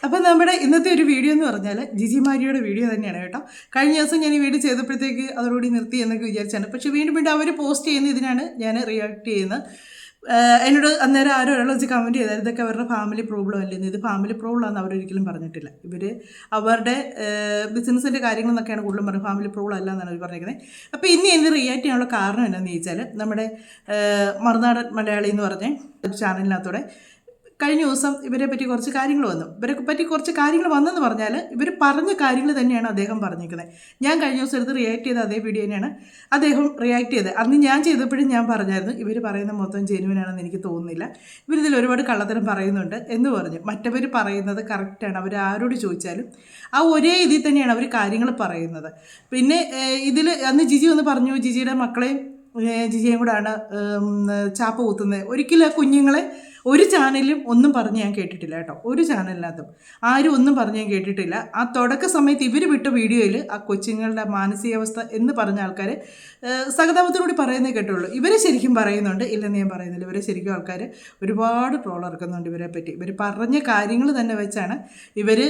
അപ്പോൾ നമ്മുടെ ഇന്നത്തെ ഒരു വീഡിയോ എന്ന് പറഞ്ഞാൽ ജിജി മാരിയുടെ വീഡിയോ തന്നെയാണ് കേട്ടോ. കഴിഞ്ഞ ദിവസം ഞാൻ ഈ വീഡിയോ ചെയ്തപ്പോഴത്തേക്ക് അതോടുകൂടി നിർത്തി എന്നൊക്കെ വിചാരിച്ചാണ്. പക്ഷേ വീണ്ടും വീണ്ടും അവർ പോസ്റ്റ് ചെയ്യുന്ന ഇതിനാണ് ഞാൻ റിയാക്ട് ചെയ്യുന്നത്. എന്നോട് അന്നേരം ആരോ ഒരാൾ വെച്ച് കമൻറ്റ് ചെയ്താൽ ഇതൊക്കെ അവരുടെ ഫാമിലി പ്രോബ്ലം അല്ലെന്ന്. ഇത് ഫാമിലി പ്രോബ്ലം ആണെന്ന് അവരൊരിക്കലും പറഞ്ഞിട്ടില്ല. ഇവർ അവരുടെ ബിസിനസ്സിൻ്റെ കാര്യങ്ങളെന്നൊക്കെയാണ് കൂടുതലും പറയുന്നത്, ഫാമിലി പ്രോബ്ലം അല്ല എന്നാണ് അവർ പറഞ്ഞിരിക്കുന്നത്. അപ്പോൾ ഇനി എനിക്ക് റിയാക്ട് ചെയ്യാനുള്ള കാരണം എന്താണെന്ന് ചോദിച്ചാൽ, നമ്മുടെ മറുനാടൻ മലയാളി എന്ന് പറഞ്ഞ ഒരു ചാനലിനകത്തൂടെ കഴിഞ്ഞ ദിവസം ഇവരെ പറ്റി കുറച്ച് കാര്യങ്ങൾ വന്നു. ഇവരെ പറ്റി കുറച്ച് കാര്യങ്ങൾ വന്നെന്ന് പറഞ്ഞാൽ ഇവർ പറഞ്ഞ കാര്യങ്ങൾ തന്നെയാണ് അദ്ദേഹം പറഞ്ഞിരിക്കുന്നത്. ഞാൻ കഴിഞ്ഞ ദിവസം എടുത്ത് റിയാക്ട് ചെയ്ത അതേ വീഡിയോ തന്നെയാണ് അദ്ദേഹം റിയാക്ട് ചെയ്തത്. അന്ന് ഞാൻ ചെയ്തപ്പോഴും ഞാൻ പറഞ്ഞായിരുന്നു ഇവർ പറയുന്ന മൊത്തം ജെനുവിനാണെന്ന് എനിക്ക് തോന്നുന്നില്ല, ഇവരിതിൽ ഒരുപാട് കള്ളത്തരം പറയുന്നുണ്ട് എന്ന് പറഞ്ഞു. മറ്റവർ പറയുന്നത് കറക്റ്റാണ്, അവർ ആരോട് ചോദിച്ചാലും ആ ഒരേ ഇതിൽ തന്നെയാണ് അവർ കാര്യങ്ങൾ പറയുന്നത്. പിന്നെ ഇതിൽ അന്ന് ജിജി ഒന്ന് പറഞ്ഞു, ജിജിയുടെ മക്കളെയും ജിജിയും കൂടാണ് ചാപ്പ കുത്തുന്നത്. ഒരിക്കലും ആ കുഞ്ഞുങ്ങളെ ഒരു ചാനലിലും ഒന്നും പറഞ്ഞ് ഞാൻ കേട്ടിട്ടില്ല കേട്ടോ. ഒരു ചാനലിനകത്തും ആരും ഒന്നും പറഞ്ഞ് ഞാൻ കേട്ടിട്ടില്ല. ആ തുടക്ക സമയത്ത് ഇവർ വിട്ട വീഡിയോയിൽ ആ കൊച്ചുങ്ങളുടെ മാനസികാവസ്ഥ എന്ന് പറഞ്ഞ ആൾക്കാർ സഹതാപത്തോടുകൂടി പറയുന്നേ കേട്ടുള്ളൂ. ഇവരെ ശരിക്കും പറയുന്നുണ്ട്, ഇല്ലെന്ന് ഞാൻ പറയുന്നില്ല. ഇവരെ ശരിക്കും ആൾക്കാർ ഒരുപാട് ട്രോൾ ഇറക്കുന്നുണ്ട് ഇവരെ പറ്റി. ഇവർ പറഞ്ഞ കാര്യങ്ങൾ തന്നെ വെച്ചാണ് ഇവർ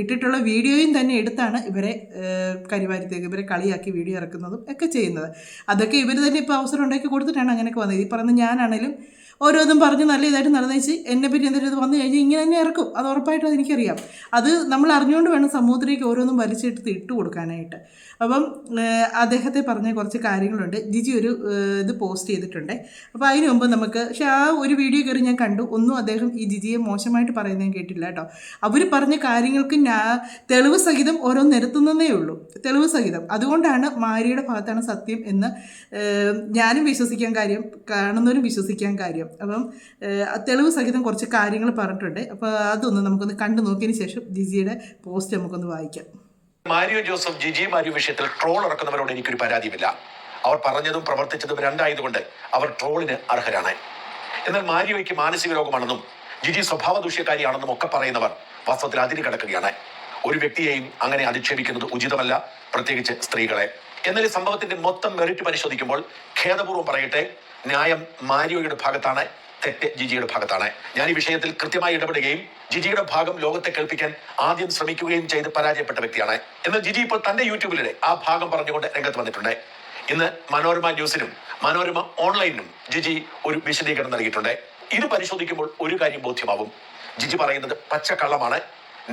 ഇട്ടിട്ടുള്ള വീഡിയോയും തന്നെ എടുത്താണ് ഇവരെ കരിവാരിത്തേക്ക് ഇവരെ കളിയാക്കി വീഡിയോ ഇറക്കുന്നതും ഒക്കെ ചെയ്യുന്നത്. അതൊക്കെ ഇവർ തന്നെ ഇപ്പോൾ അവസരം ഉണ്ടാക്കി കൊടുത്തിട്ടാണ് അങ്ങനെയൊക്കെ വന്നത്. ഈ പറയുന്ന ഞാനാണേലും ഓരോന്നും പറഞ്ഞ് നല്ല ഇതായിട്ട് നടന്നേച്ച് എന്നെപ്പറ്റി എന്തെങ്കിലും ഇത് വന്നു കഴിഞ്ഞാൽ ഇങ്ങനെ തന്നെ ഇറക്കും. അത് ഉറപ്പായിട്ടും അതെനിക്കറിയാം. അത് നമ്മൾ അറിഞ്ഞുകൊണ്ട് വേണം സമൂഹത്തിലേക്ക് ഓരോന്നും വലിച്ചെടുത്ത് ഇട്ട് കൊടുക്കാനായിട്ട്. അപ്പം അദ്ദേഹത്തെ പറഞ്ഞ കുറച്ച് കാര്യങ്ങളുണ്ട്. ജിജി ഒരു ഇത് പോസ്റ്റ് ചെയ്തിട്ടുണ്ട്. അപ്പോൾ അതിന് മുമ്പ് നമുക്ക് പക്ഷേ ആ ഒരു വീഡിയോ കയറി ഞാൻ കണ്ടു. ഒന്നും അദ്ദേഹം ഈ ജിജിയെ മോശമായിട്ട് പറയുന്നത് ഞാൻ കേട്ടില്ല കേട്ടോ. അവർ പറഞ്ഞ കാര്യങ്ങൾക്ക് തെളിവ് സഹിതം ഓരോന്ന് നിരത്തുന്നതേ ഉള്ളൂ, തെളിവ് സഹിതം. അതുകൊണ്ടാണ് മാരിയുടെ ഭാഗത്താണ് സത്യം എന്ന് ഞാനും വിശ്വസിക്കാൻ കാര്യം, കാണുന്നവരും വിശ്വസിക്കാൻ കാര്യം. അപ്പം തെളിവ് സഹിതം കുറച്ച് കാര്യങ്ങൾ പറഞ്ഞിട്ടുണ്ട്. അപ്പോൾ അതൊന്ന് നമുക്കൊന്ന് കണ്ടു നോക്കിയതിന് ശേഷം ജിജിയുടെ പോസ്റ്റ് നമുക്കൊന്ന് വായിക്കാം. മാരിയോ ജോസഫ് ജിജി മാരിയോ വിഷയത്തിൽ ട്രോൾ ഇറക്കുന്നവരോട് എനിക്കൊരു പരാതിയുമില്ല. അവർ പറഞ്ഞതും പ്രവർത്തിച്ചതും രണ്ടായതുകൊണ്ട് അവർ ട്രോളിന് അർഹരാണ്. എന്നാൽ മാരിയോയ്ക്ക് മാനസിക രോഗമാണെന്നും ജിജി സ്വഭാവ ദൂഷ്യക്കാരിയാണെന്നും ഒക്കെ പറയുന്നവർ വാസ്തവത്തിൽ അതിന് കിടക്കുകയാണ്. ഒരു വ്യക്തിയെയും അങ്ങനെ അധിക്ഷേപിക്കുന്നത് ഉചിതമല്ല, പ്രത്യേകിച്ച് സ്ത്രീകളെ. എന്നാൽ ഈ സംഭവത്തിന്റെ മൊത്തം മെറിറ്റ് പരിശോധിക്കുമ്പോൾ ഖേദപൂർവ്വം പറയട്ടെ, ന്യായം മാരിയോയുടെ ഭാഗത്താണ്, തെറ്റ് ജിജിയുടെ ഭാഗത്താണ്. ഞാൻ ഈ വിഷയത്തിൽ കൃത്യമായി ഇടപെടുകയും ജിജിയുടെ ഭാഗം ലോകത്തെ കേൾപ്പിക്കാൻ ആദ്യം ശ്രമിക്കുകയും ചെയ്ത് പരാജയപ്പെട്ട വ്യക്തിയാണ്. എന്നാൽ ജിജി ഇപ്പോൾ തന്റെ യൂട്യൂബിലൂടെ ആ ഭാഗം പറഞ്ഞുകൊണ്ട് രംഗത്ത് വന്നിട്ടുണ്ട്. ഇന്ന് മനോരമ ന്യൂസിനും മനോരമ ഓൺലൈനിനും ജിജി ഒരു വിശദീകരണം നൽകിയിട്ടുണ്ട്. ഇത് പരിശോധിക്കുമ്പോൾ ഒരു കാര്യം ബോധ്യമാവും, ജിജി പറയുന്നത് പച്ചക്കള്ളമാണ്,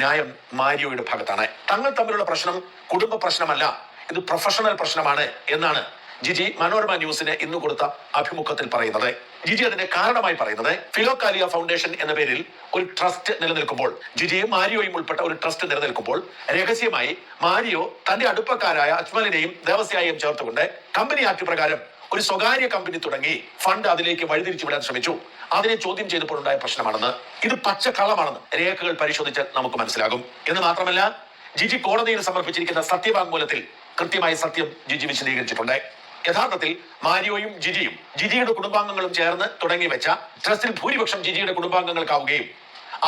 ന്യായം മാരിയോയുടെ ഭാഗത്താണ്. തങ്ങൾ തമ്മിലുള്ള പ്രശ്നം കുടുംബ പ്രശ്നമല്ല, ഇത് പ്രൊഫഷണൽ പ്രശ്നമാണ് എന്നാണ് ജിജി മനോരമ ന്യൂസിന് ഇന്ന് കൊടുത്ത അഭിമുഖത്തിൽ പറയുന്നത്. ജിജി അതിന്റെ കാരണമായി പറയുന്നത് ഫിലോകാലിയ ഫൗണ്ടേഷൻ എന്ന പേരിൽ ഒരു ട്രസ്റ്റ് നിലനിൽക്കുമ്പോൾ, ജിജിയും മാരിയോയും ഉൾപ്പെട്ട ഒരു ട്രസ്റ്റ് നിലനിൽക്കുമ്പോൾ രഹസ്യമായി മാരിയോ തന്റെ അടുപ്പക്കാരായ അജ്മലിനെയും ദേവസ്യായെയും ചേർത്തുകൊണ്ട് കമ്പനി ആക്ട് പ്രകാരം ഒരു സ്വകാര്യ കമ്പനി തുടങ്ങി ഫണ്ട് അതിലേക്ക് വഴിതിരിച്ചു വിടാൻ ശ്രമിച്ചു. അതിനെ ചോദ്യം ചെയ്തപ്പോഴുണ്ടായ പ്രശ്നമാണെന്ന്, ഇത് പച്ചക്കള്ളമാണെന്ന് രേഖകൾ പരിശോധിച്ചാൽ നമുക്ക് മനസ്സിലാകും. എന്ന് മാത്രമല്ല, ജിജി കോടതിയിൽ സമർപ്പിച്ചിരിക്കുന്ന സത്യവാങ്മൂലത്തിൽ കൃത്യമായ സത്യം ജിജി വിശദീകരിച്ചിട്ടുണ്ട്. യഥാർത്ഥത്തിൽ മാരിയോയും ജിജിയും ജിജിയുടെ കുടുംബാംഗങ്ങളും ചേർന്ന് തുടങ്ങി വെച്ച ട്രസ്റ്റിൽ ഭൂരിപക്ഷം ജിജിയുടെ കുടുംബാംഗങ്ങൾക്കാവുകയും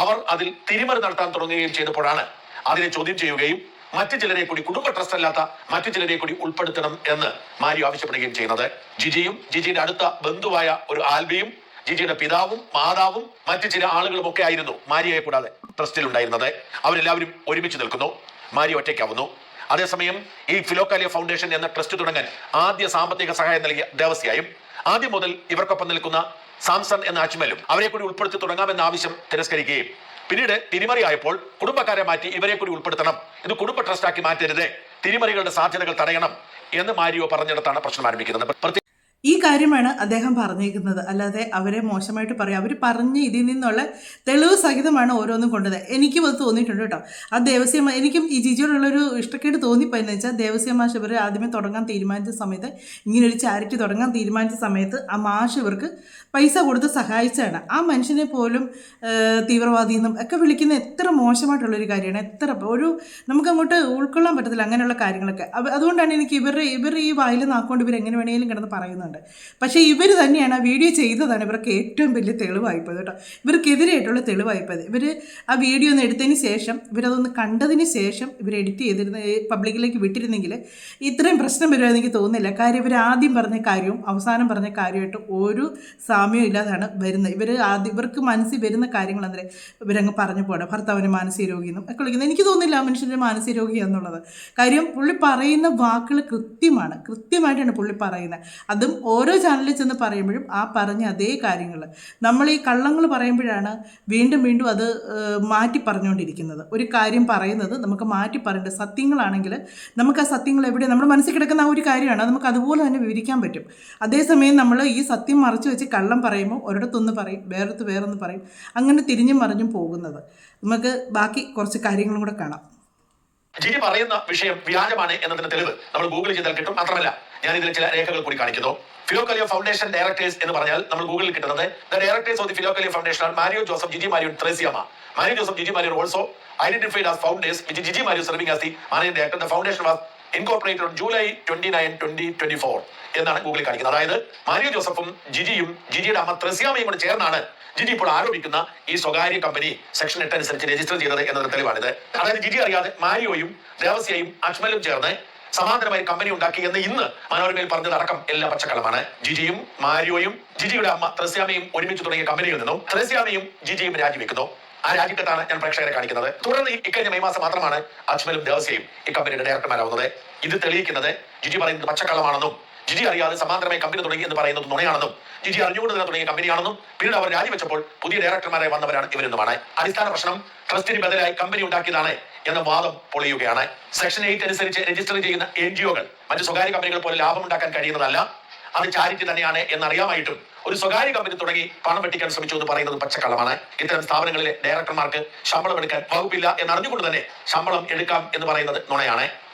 അവർ അതിൽ തിരിമറി നടത്താൻ തുടങ്ങുകയും ചെയ്തപ്പോഴാണ് അതിനെ ചോദ്യം ചെയ്യുകയും മറ്റു ചിലരെ കൂടി, കുടുംബ ട്രസ്റ്റ് അല്ലാത്ത മറ്റു ചിലരെ കൂടി ഉൾപ്പെടുത്തണം എന്ന് മാരിയോ ആവശ്യപ്പെടുകയും ചെയ്യുന്നത്. ജിജിയും ജിജിയുടെ അടുത്ത ബന്ധുവായ ഒരു ആൽബിയും ജിജിയുടെ പിതാവും മാതാവും മറ്റു ചില ആളുകളും ഒക്കെ ആയിരുന്നു മാരിയോയെ കൂടാതെ ട്രസ്റ്റിൽ ഉണ്ടായിരുന്നത്. അവരെല്ലാവരും ഒരുമിച്ച് നിൽക്കുന്നു, മാരിയോ ഒറ്റയ്ക്കാവുന്നു. അതേസമയം ഈ ഫിലോകാലിയ ഫൗണ്ടേഷൻ എന്ന ട്രസ്റ്റ് തുടങ്ങാൻ ആദ്യ സാമ്പത്തിക സഹായം നൽകിയ ദേവസ്യായും ആദ്യം മുതൽ ഇവർക്കൊപ്പം നിൽക്കുന്ന സാംസൺ എന്ന അജ്മലും അവരെ കൂടി ഉൾപ്പെടുത്തി തുടങ്ങാമെന്ന ആവശ്യം തിരസ്കരിക്കുകയും പിന്നീട് തിരിമറിയായപ്പോൾ കുടുംബക്കാരെ മാറ്റി ഇവരെ കൂടി ഉൾപ്പെടുത്തണം, ഇത് കുടുംബ ട്രസ്റ്റാക്കി മാറ്റരുത്, തിരിമറികളുടെ സാധ്യതകൾ തടയണം എന്ന് മാരിയോ പറഞ്ഞിടത്താണ് പ്രശ്നം ആരംഭിക്കുന്നത്. ഈ കാര്യമാണ് അദ്ദേഹം പറഞ്ഞേക്കുന്നത്. അല്ലാതെ അവരെ മോശമായിട്ട് പറയാം. അവർ പറഞ്ഞ് ഇതിൽ നിന്നുള്ള തെളിവ് സഹിതമാണ് ഓരോന്നും കൊണ്ടത്. എനിക്കും അത് തോന്നിയിട്ടുണ്ട് കേട്ടോ. ആ ദേവസ്യം എനിക്കും ഈ ജിജിയോടുള്ളൊരു ഇഷ്ടക്കേട് തോന്നിപ്പോയെന്ന് വെച്ചാൽ, ദേവസ്യം മാഷ് ഇവർ ആദ്യമേ തുടങ്ങാൻ തീരുമാനിച്ച സമയത്ത്, ഇങ്ങനൊരു ചാരിറ്റി തുടങ്ങാൻ തീരുമാനിച്ച സമയത്ത് ആ മാഷ് ഇവർക്ക് പൈസ കൊടുത്ത് സഹായിച്ചാണ്. ആ മനുഷ്യനെ പോലും തീവ്രവാദി എന്നും ഒക്കെ വിളിക്കുന്ന എത്ര മോശമായിട്ടുള്ളൊരു കാര്യമാണ്. എത്ര നമുക്കങ്ങോട്ട് ഉൾക്കൊള്ളാൻ പറ്റത്തില്ല അങ്ങനെയുള്ള കാര്യങ്ങളൊക്കെ. അതുകൊണ്ടാണ് എനിക്ക് ഇവർ ഈ വായിൽ നാക്കൊണ്ട് ഇവരെങ്ങനെ വേണമെങ്കിലും കിടന്ന് പറയുന്നുണ്ട്. പറയുന്നുണ്ട്. പക്ഷേ ഇവർ തന്നെയാണ് ആ വീഡിയോ ചെയ്തതാണ് ഇവർക്ക് ഏറ്റവും വലിയ തെളിവായിപ്പോയത് കേട്ടോ. ഇവർക്കെതിരായിട്ടുള്ള തെളിവായിപ്പോയത്. ഇവർ ആ വീഡിയോ ഒന്ന് എടുത്തതിന് ശേഷം, ഇവരതൊന്ന് കണ്ടതിന് ശേഷം ഇവർ എഡിറ്റ് ചെയ്തിരുന്ന പബ്ലിക്കിലേക്ക് വിട്ടിരുന്നെങ്കിൽ ഇത്രയും പ്രശ്നം വരുമെന്ന് എനിക്ക് തോന്നുന്നില്ല. കാര്യം ഇവർ ആദ്യം പറഞ്ഞ കാര്യവും അവസാനം പറഞ്ഞ കാര്യമായിട്ട് ഒരു സാമ്യവും ഇല്ലാതാണ് വരുന്നത്. ഇവർക്ക് മനസ്സിൽ വരുന്ന കാര്യങ്ങൾ അന്നേരം ഇവരങ്ങ് പറഞ്ഞു പോകണം. ഭർത്താവിന് മാനസിക രോഗിയെന്നും ഒക്കെ വിളിക്കുന്നത്. എനിക്ക് തോന്നുന്നില്ല ആ മനുഷ്യൻ്റെ മാനസിക രോഗിയാണെന്നുള്ളത്. കാര്യം പുള്ളി പറയുന്ന വാക്കുകൾ കൃത്യമായിട്ടാണ് പുള്ളി പറയുന്നത്. അതും ഓരോ ചാനലിൽ ചെന്ന് പറയുമ്പോഴും ആ പറഞ്ഞ അതേ കാര്യങ്ങൾ. നമ്മൾ ഈ കള്ളങ്ങൾ പറയുമ്പോഴാണ് വീണ്ടും വീണ്ടും അത് മാറ്റി പറഞ്ഞുകൊണ്ടിരിക്കുന്നത്. ഒരു കാര്യം പറയുന്നത് നമുക്ക് മാറ്റി പറയേണ്ടത് സത്യങ്ങളാണെങ്കിൽ നമുക്ക് ആ സത്യങ്ങൾ എവിടെ നമ്മുടെ മനസ്സിൽ കിടക്കുന്ന ആ ഒരു കാര്യമാണ്, അത് നമുക്ക് അതുപോലെ തന്നെ വിവരിക്കാൻ പറ്റും. അതേസമയം നമ്മൾ ഈ സത്യം മറച്ചു വെച്ച് കള്ളം പറയുമ്പോൾ ഒരിടത്തൊന്ന് പറയും, വേറെടുത്ത് വേറൊന്ന് പറയും, അങ്ങനെ തിരിഞ്ഞും മറിഞ്ഞും പോകുന്നത്. നമുക്ക് ബാക്കി കുറച്ച് കാര്യങ്ങളും കൂടെ കാണാം. ജിജി പറയുന്ന വിഷയം വ്യാജമാണ് എന്നതിന് തെളിവ് നമ്മൾ ഗൂഗിൾ ചെയ്താൽ കിട്ടും. മാത്രമല്ല ഞാൻ ഇതിൽ ചില രേഖകൾ കൂടി കാണിക്കുന്നു. ഫിലോക്കലിയ ഫൗണ്ടേഷൻ ഡയറക്ടേഴ്സ് എന്ന് പറഞ്ഞാൽ നമ്മൾ ഗൂഗിളിൽ കിട്ടുന്നത് the directors of the Philokalia foundation ആണ് Mario Joseph, Gigi Mario, Thresiamma. Mario Joseph, Gigi Mario also identified as founders, which Gigi Mario serving as the managing director. The foundation was incorporated on July 29, 2024 എന്നാണ് ഗൂഗിളിൽ കാണിക്കുന്നത്. അതായത് മാരിയോ ജോസഫും ജിജിയും ജിജിയുടെ അമ്മ ത്രേസ്യാമ്മയും കൂടെ ചേർന്നാണ് ജിജി ഇപ്പോൾ ആരോപിക്കുന്ന ഈ സ്വകാര്യ കമ്പനി സെക്ഷൻ 8 അനുസരിച്ച് രജിസ്റ്റർ ചെയ്തത് എന്നതിന് തെളിവാണിത്. അതായത് ജിജി അറിയാതെ മാരിയോയും ദേവസ്യയും അജ്മലും ചേർന്ന് സമാന്തരമായി കമ്പനി ഉണ്ടാക്കി എന്ന് ഇന്ന് മനോരമയിൽ പറഞ്ഞതടക്കം എല്ലാ പച്ചക്കളമാണ്. ജിജിയും മാരിയോയും ജിജിയുടെ അമ്മ ത്രേസ്യാമ്മയും ഒരുമിച്ച് തുടങ്ങിയ കമ്പനിയിൽ നിന്നും ത്രേസ്യാമ്മയും ജിജിയും രാജിവെക്കുന്നു. ആ രാജ്യത്താണ് ഞാൻ പ്രേക്ഷകരെ കാണിക്കുന്നത്. തുടർന്ന് ഇക്കഴിഞ്ഞ മെയ് മാസം മാത്രമാണ് അജ്മലും ദേവസ്യയും ഈ കമ്പനിയുടെ ഡയറക്ടർമാരാവുന്നത്. ഇത് തെളിയിക്കുന്നത് ജിജി പറയുന്നത് പച്ചക്കള്ളമാണെന്നും ജിജി അറിയാതെ സമാന്തരമായി കമ്പനി തുടങ്ങി എന്ന് പറയുന്നത് നുണയാണെന്നും ജിജി അറിഞ്ഞുകൊണ്ട് തന്നെ തുടങ്ങിയ കമ്പനിയാണെന്നും പിന്നീട് അവർ രാജിവെച്ചപ്പോൾ പുതിയ ഡയറക്ടർമാരായി വന്നവരാണ് ഇവരെന്നുമാണ്. അടിസ്ഥാന പ്രശ്നം ട്രസ്റ്റിന് ബദലായി കമ്പനി ഉണ്ടാക്കിയതാണ് എന്ന വാദം പൊളിയുകയാണ്. സെക്ഷൻ 8 അനുസരിച്ച് രജിസ്റ്റർ ചെയ്യുന്ന NGO-കൾ മറ്റു സ്വകാര്യ കമ്പനികൾ പോലെ ലാഭമുണ്ടാക്കാൻ കഴിയുന്നതല്ല, അത് ചാരിറ്റി തന്നെയാണ് എന്നറിയാമായിട്ടും ഒരു സ്വകാര്യ കമ്പനി തുടങ്ങി പണം വെട്ടിക്കാൻ ശ്രമിച്ചു എന്ന് പറയുന്നത് പച്ചക്കള്ളമാണ്. ഇത്തരം സ്ഥാപനങ്ങളിലെ ഡയറക്ടർമാർക്ക് ശമ്പളം എടുക്കാൻ വകുപ്പില്ല എന്നറിഞ്ഞുകൊണ്ട് തന്നെ ശമ്പളം എടുക്കാം എന്ന് പറയുന്നത് നുണയാണ്.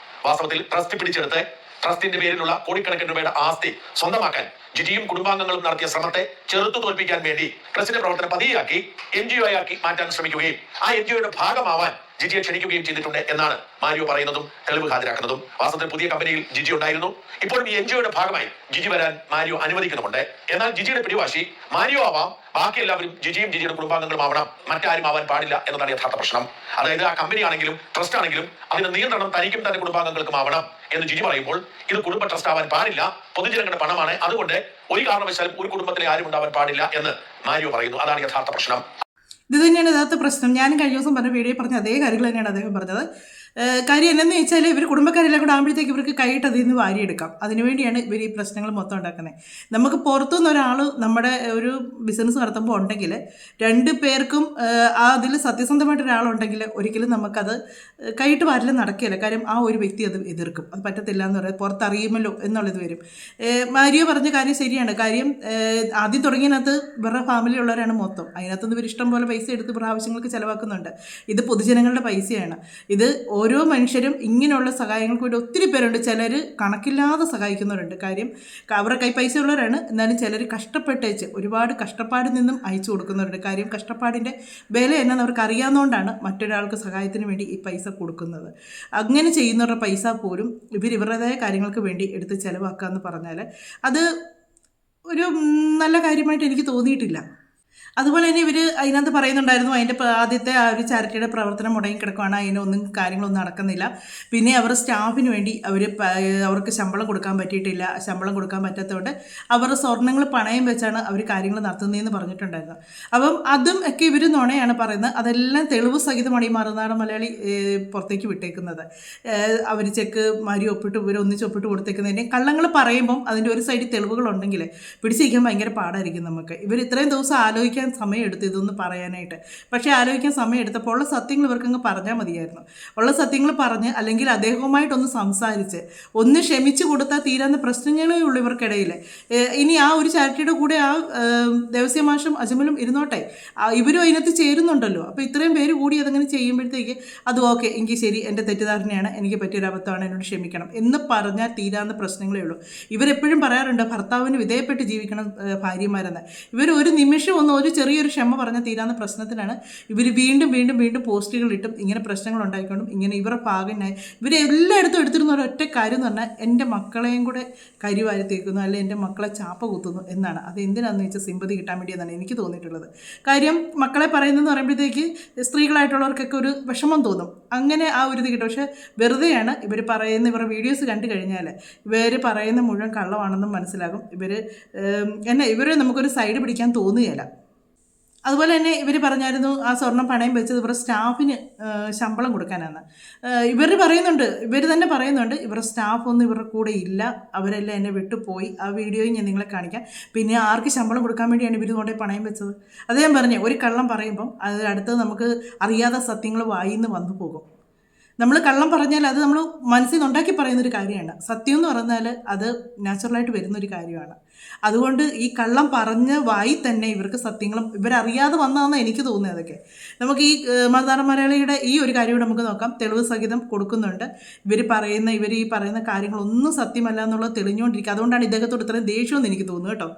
വാസ്തവത്തിൽ ട്രസ്റ്റ് പിടിച്ചെടുത്ത് ട്രസ്റ്റിന്റെ പേരിലുള്ള കോടിക്കണക്കിന് രൂപയുടെ ആസ്തി സ്വന്തമാക്കാൻ ജിജിയും കുടുംബാംഗങ്ങളും നടത്തിയ ശ്രമത്തെ ചെറുത്തു തോൽപ്പിക്കാൻ വേണ്ടി ട്രസ്റ്റിന്റെ പ്രവർത്തനം പതിയാക്കി NGO ആക്കി മാറ്റാൻ ശ്രമിക്കുകയും ആ NGO-യുടെ ഭാഗമാവാൻ ജിജിയെ ക്ഷണിക്കുകയും ചെയ്തിട്ടുണ്ട് എന്നാണ് മാരിയോ പറയുന്നതും തെളിവ് ഹാജരാക്കുന്നതും. വാസ്തവത്തിൽ പുതിയ കമ്പനിയിൽ ജിജി ഉണ്ടായിരുന്നു. ഇപ്പോഴും ഈ NGO-യുടെ ഭാഗമായി ജിജി വരാൻ മാരിയോ അനുവദിക്കുന്നുമുണ്ട്. എന്നാൽ ജിജിയുടെ പിടിവാശി മാരിയോ ആവാം, ബാക്കി എല്ലാവരും ജിജിയും ജിജിയുടെ കുടുംബാംഗങ്ങളും ആവണം, മറ്റാരും ആവാൻ പാടില്ല എന്നതാണ് യഥാർത്ഥ പ്രശ്നം. അതായത് ആ കമ്പനി ആണെങ്കിലും ട്രസ്റ്റ് ആണെങ്കിലും അതിന് നിയന്ത്രണം തനിക്കും തന്റെ കുടുംബാംഗങ്ങൾക്കും ആവണം എന്ന് ജിജി പറയുമ്പോൾ ഇത് കുടുംബ ട്രസ്റ്റ് ആവാൻ പാടില്ല, പൊതുജനങ്ങളുടെ പണമാണ്, അതുകൊണ്ട് ഒരു കാരണവശാലും ഒരു കുടുംബത്തിലെ ആരും ഉണ്ടാവാൻ പാടില്ല എന്ന് മാരിയോ പറയുന്നു. അതാണ് യഥാർത്ഥ പ്രശ്നം. ഇത് തന്നെയാണ് യഥാർത്ഥ പ്രശ്നം. ഞാനും കഴിഞ്ഞ ദിവസം പറഞ്ഞ വീഡിയോ പറഞ്ഞ അതേ കാര്യങ്ങൾ തന്നെയാണ് അദ്ദേഹം പറഞ്ഞത്. കാര്യം എന്നു വെച്ചാൽ ഇവർ കുടുംബക്കാരെല്ലാം കൂടെ ആകുമ്പോഴത്തേക്ക് ഇവർക്ക് കൈയിട്ട് അതിൽ നിന്ന് വാരിയെടുക്കാം. അതിനുവേണ്ടിയാണ് ഇവർ ഈ പ്രശ്നങ്ങൾ മൊത്തം ഉണ്ടാക്കുന്നത്. നമുക്ക് പുറത്തുനിന്ന് ഒരാൾ നമ്മുടെ ഒരു ബിസിനസ് നടത്തുമ്പോൾ ഉണ്ടെങ്കിൽ രണ്ടു പേർക്കും അതിൽ സത്യസന്ധമായിട്ട് ഒരാളുണ്ടെങ്കിൽ ഒരിക്കലും നമുക്കത് കൈയിട്ട് വാരിലും നടക്കുകയില്ല. കാര്യം ആ ഒരു വ്യക്തി അത് എതിർക്കും, അത് പറ്റത്തില്ല എന്ന് പറയാം, പുറത്തറിയുമല്ലോ എന്നുള്ളത് വരും. മാരിയോ പറഞ്ഞ കാര്യം ശരിയാണ്. കാര്യം ആദ്യം തുടങ്ങിയതിനകത്ത് ഇവരുടെ ഫാമിലിയുള്ളവരാണ് മൊത്തം. അതിനകത്തുനിന്ന് ഇവർ ഇഷ്ടം പോലെ പൈസ എടുത്ത് ഇവരുടെ ആവശ്യങ്ങൾക്ക് ചിലവാക്കുന്നുണ്ട്. ഇത് പൊതുജനങ്ങളുടെ പൈസയാണ്. ഇത് ഓരോ മനുഷ്യരും ഇങ്ങനെയുള്ള സഹായങ്ങൾക്ക് വേണ്ടി ഒത്തിരി പേരുണ്ട്. ചിലർ കണക്കില്ലാതെ സഹായിക്കുന്നവരുണ്ട്. കാര്യം അവരുടെ കൈ പൈസ ഉള്ളവരാണ്, എന്നാലും ചിലർ കഷ്ടപ്പെട്ടേച്ച് ഒരുപാട് കഷ്ടപ്പാടിൽ നിന്നും അയച്ചു കൊടുക്കുന്നവരുണ്ട്. കാര്യം കഷ്ടപ്പാടിൻ്റെ വില എന്നാന്ന് അവർക്ക് അറിയാവുന്നതുകൊണ്ടാണ് മറ്റൊരാൾക്ക് സഹായത്തിന് വേണ്ടി ഈ പൈസ കൊടുക്കുന്നത്. അങ്ങനെ ചെയ്യുന്നവരുടെ പൈസ പോലും ഇവരുടേതായ കാര്യങ്ങൾക്ക് വേണ്ടി എടുത്ത് ചിലവാക്കുക എന്ന് പറഞ്ഞാൽ അത് ഒരു നല്ല കാര്യമായിട്ട് എനിക്ക് തോന്നിയിട്ടില്ല. അതുപോലെ തന്നെ ഇവർ അതിനകത്ത് പറയുന്നുണ്ടായിരുന്നു അതിൻ്റെ ആദ്യത്തെ ആ ഒരു ചാരിറ്റിയുടെ പ്രവർത്തനം മുടങ്ങി കിടക്കുകയാണ്, അതിനൊന്നും കാര്യങ്ങളൊന്നും നടക്കുന്നില്ല. പിന്നെ അവർ സ്റ്റാഫിന് വേണ്ടി അവർക്ക് ശമ്പളം കൊടുക്കാൻ പറ്റിയിട്ടില്ല. ശമ്പളം കൊടുക്കാൻ പറ്റാത്തതുകൊണ്ട് അവർ സ്വർണ്ണങ്ങൾ പണയം വെച്ചാണ് അവർ കാര്യങ്ങൾ നടത്തുന്നതെന്ന് പറഞ്ഞിട്ടുണ്ടായിരുന്നു. അപ്പം അതും ഒക്കെ ഇവർ നുണയാണ് പറയുന്നത്. അതെല്ലാം തെളിവ് സഹിതമാണ് ഈ മറുനാടൻ മലയാളി പുറത്തേക്ക് വിട്ടേക്കുന്നത്. അവർ ചെക്ക് മാരി ഒപ്പിട്ട് ഇവർ ഒന്നിച്ച് ഒപ്പിട്ട് കൊടുത്തേക്കുന്നതിൻ്റെ കള്ളങ്ങൾ പറയുമ്പം അതിൻ്റെ ഒരു സൈഡിൽ തെളിവുകളുണ്ടെങ്കിൽ പിടിച്ചിരിക്കാൻ ഭയങ്കര പാടായിരിക്കും നമുക്ക്. ഇവർ ഇത്രയും ദിവസം ആലോചിക്കാൻ സമയം എടുത്ത് ഇതൊന്ന് പറയാനായിട്ട്. പക്ഷേ ആലോചിക്കാൻ സമയം എടുത്തപ്പോൾ ഉള്ള സത്യങ്ങൾ ഇവർക്കങ്ങ് പറഞ്ഞാൽ മതിയായിരുന്നു. ഉള്ള സത്യങ്ങൾ പറഞ്ഞ് അല്ലെങ്കിൽ അദ്ദേഹവുമായിട്ടൊന്ന് സംസാരിച്ച് ഒന്ന് ക്ഷമിച്ചു കൊടുത്താൽ തീരാവുന്ന പ്രശ്നങ്ങളേ ഉള്ളൂ ഇവർക്കിടയിൽ. ഇനി ആ ഒരു ചാരിറ്റിയുടെ കൂടെ ആ ദേവസ്യ മാഷും അജ്മലും ഇരുന്നോട്ടെ, ഇവരും അതിനകത്ത് ചേരുന്നുണ്ടല്ലോ. അപ്പോൾ ഇത്രയും പേര് കൂടി അതങ്ങനെ ചെയ്യുമ്പോഴത്തേക്ക് അത് ഓക്കെ, എനിക്ക് ശരി, എൻ്റെ തെറ്റിദ്ധാരണയാണ്, എനിക്ക് പറ്റിയൊരു അബദ്ധമാണ്, എന്നോട് ക്ഷമിക്കണം എന്ന് പറഞ്ഞാൽ തീരാവുന്ന പ്രശ്നങ്ങളേ ഉള്ളൂ. ഇവരെപ്പോഴും പറയാറുണ്ട് ഭർത്താവിന് വിധേയപ്പെട്ട് ജീവിക്കണം ഭാര്യമാരെന്ന്. ഇവർ ഒരു നിമിഷം ഒന്ന് ഒന്ന് ഒരു ചെറിയൊരു ക്ഷമ പറഞ്ഞാൽ തീരാവുന്ന പ്രശ്നത്തിനാണ് ഇവർ വീണ്ടും വീണ്ടും വീണ്ടും പോസ്റ്റുകൾ ഇട്ടും ഇങ്ങനെ പ്രശ്നങ്ങൾ ഉണ്ടായിക്കൊണ്ടും ഇങ്ങനെ ഇവരുടെ ഭാഗനായി ഇവരെ എല്ലായിടത്തും എടുത്തിരുന്ന ഒരൊറ്റ കാര്യം എന്ന് പറഞ്ഞാൽ എൻ്റെ മക്കളെയും കൂടെ കരിവാരി തേക്കുന്നു, അല്ലെങ്കിൽ എൻ്റെ മക്കളെ ചാപ്പ കുത്തുന്നു എന്നാണ്. അത് എന്തിനാണെന്ന് വെച്ചാൽ സിമ്പതി കിട്ടാൻ വേണ്ടിയെന്നാണ് എനിക്ക് തോന്നിയിട്ടുള്ളത്. കാര്യം മക്കളെ പറയുന്നതെന്ന് പറയുമ്പോഴത്തേക്ക് സ്ത്രീകളായിട്ടുള്ളവർക്കൊക്കെ ഒരു വിഷമം തോന്നും, അങ്ങനെ ആ ഒരു ഇത് കിട്ടും. പക്ഷേ വെറുതെയാണ് ഇവർ പറയുന്ന, ഇവരുടെ വീഡിയോസ് കണ്ടു കഴിഞ്ഞാൽ ഇവർ പറയുന്ന മുഴുവൻ കള്ളമാണെന്നും മനസ്സിലാകും. ഇവർ നമുക്കൊരു സൈഡ് പിടിക്കാൻ തോന്നുകയില്ല. അതുപോലെ തന്നെ ഇവർ പറഞ്ഞായിരുന്നു ആ സ്വർണം പണയം വെച്ചത് ഇവരുടെ സ്റ്റാഫിന് ശമ്പളം കൊടുക്കാനാണ്. ഇവർ തന്നെ പറയുന്നുണ്ട് ഇവരുടെ സ്റ്റാഫൊന്നും ഇവരുടെ കൂടെ ഇല്ല, അവരെല്ലാം എന്നെ വിട്ടുപോയി. ആ വീഡിയോയും ഞാൻ നിങ്ങളെ കാണിക്കാം. പിന്നെ ആർക്ക് ശമ്പളം കൊടുക്കാൻ വേണ്ടിയാണ് ഇവർ കൊണ്ടേ പണയം വെച്ചത്? അത് ഞാൻ പറഞ്ഞു, ഒരു കള്ളം പറയുമ്പം അത് അടുത്തത് നമുക്ക് അറിയാതെ സത്യങ്ങൾ വായിന്ന് വന്നു പോകും. നമ്മൾ കള്ളം പറഞ്ഞാൽ അത് നമ്മൾ മനസ്സിൽ നിന്നുണ്ടാക്കി പറയുന്നൊരു കാര്യമാണ്. സത്യം എന്ന് പറഞ്ഞാൽ അത് നാച്ചുറലായിട്ട് വരുന്നൊരു കാര്യമാണ്. അതുകൊണ്ട് ഈ കള്ളം പറഞ്ഞ വായി തന്നെ ഇവർക്ക് സത്യങ്ങളും ഇവരറിയാതെ വന്നതാണെന്ന് എനിക്ക് തോന്നുന്നത്. അതൊക്കെ നമുക്ക് ഈ മറുനാടൻ മലയാളിയുടെ ഈ ഒരു കാര്യം നമുക്ക് നോക്കാം. തെളിവ് സഹിതം കൊടുക്കുന്നുണ്ട്. ഇവർ ഈ പറയുന്ന കാര്യങ്ങളൊന്നും സത്യമല്ല എന്നുള്ളത് തെളിഞ്ഞുകൊണ്ടിരിക്കുക. അതുകൊണ്ടാണ് ഇദ്ദേഹത്തോട് ഇത്രയും ദേഷ്യമെന്ന് എനിക്ക് തോന്നുന്നു കേട്ടോ.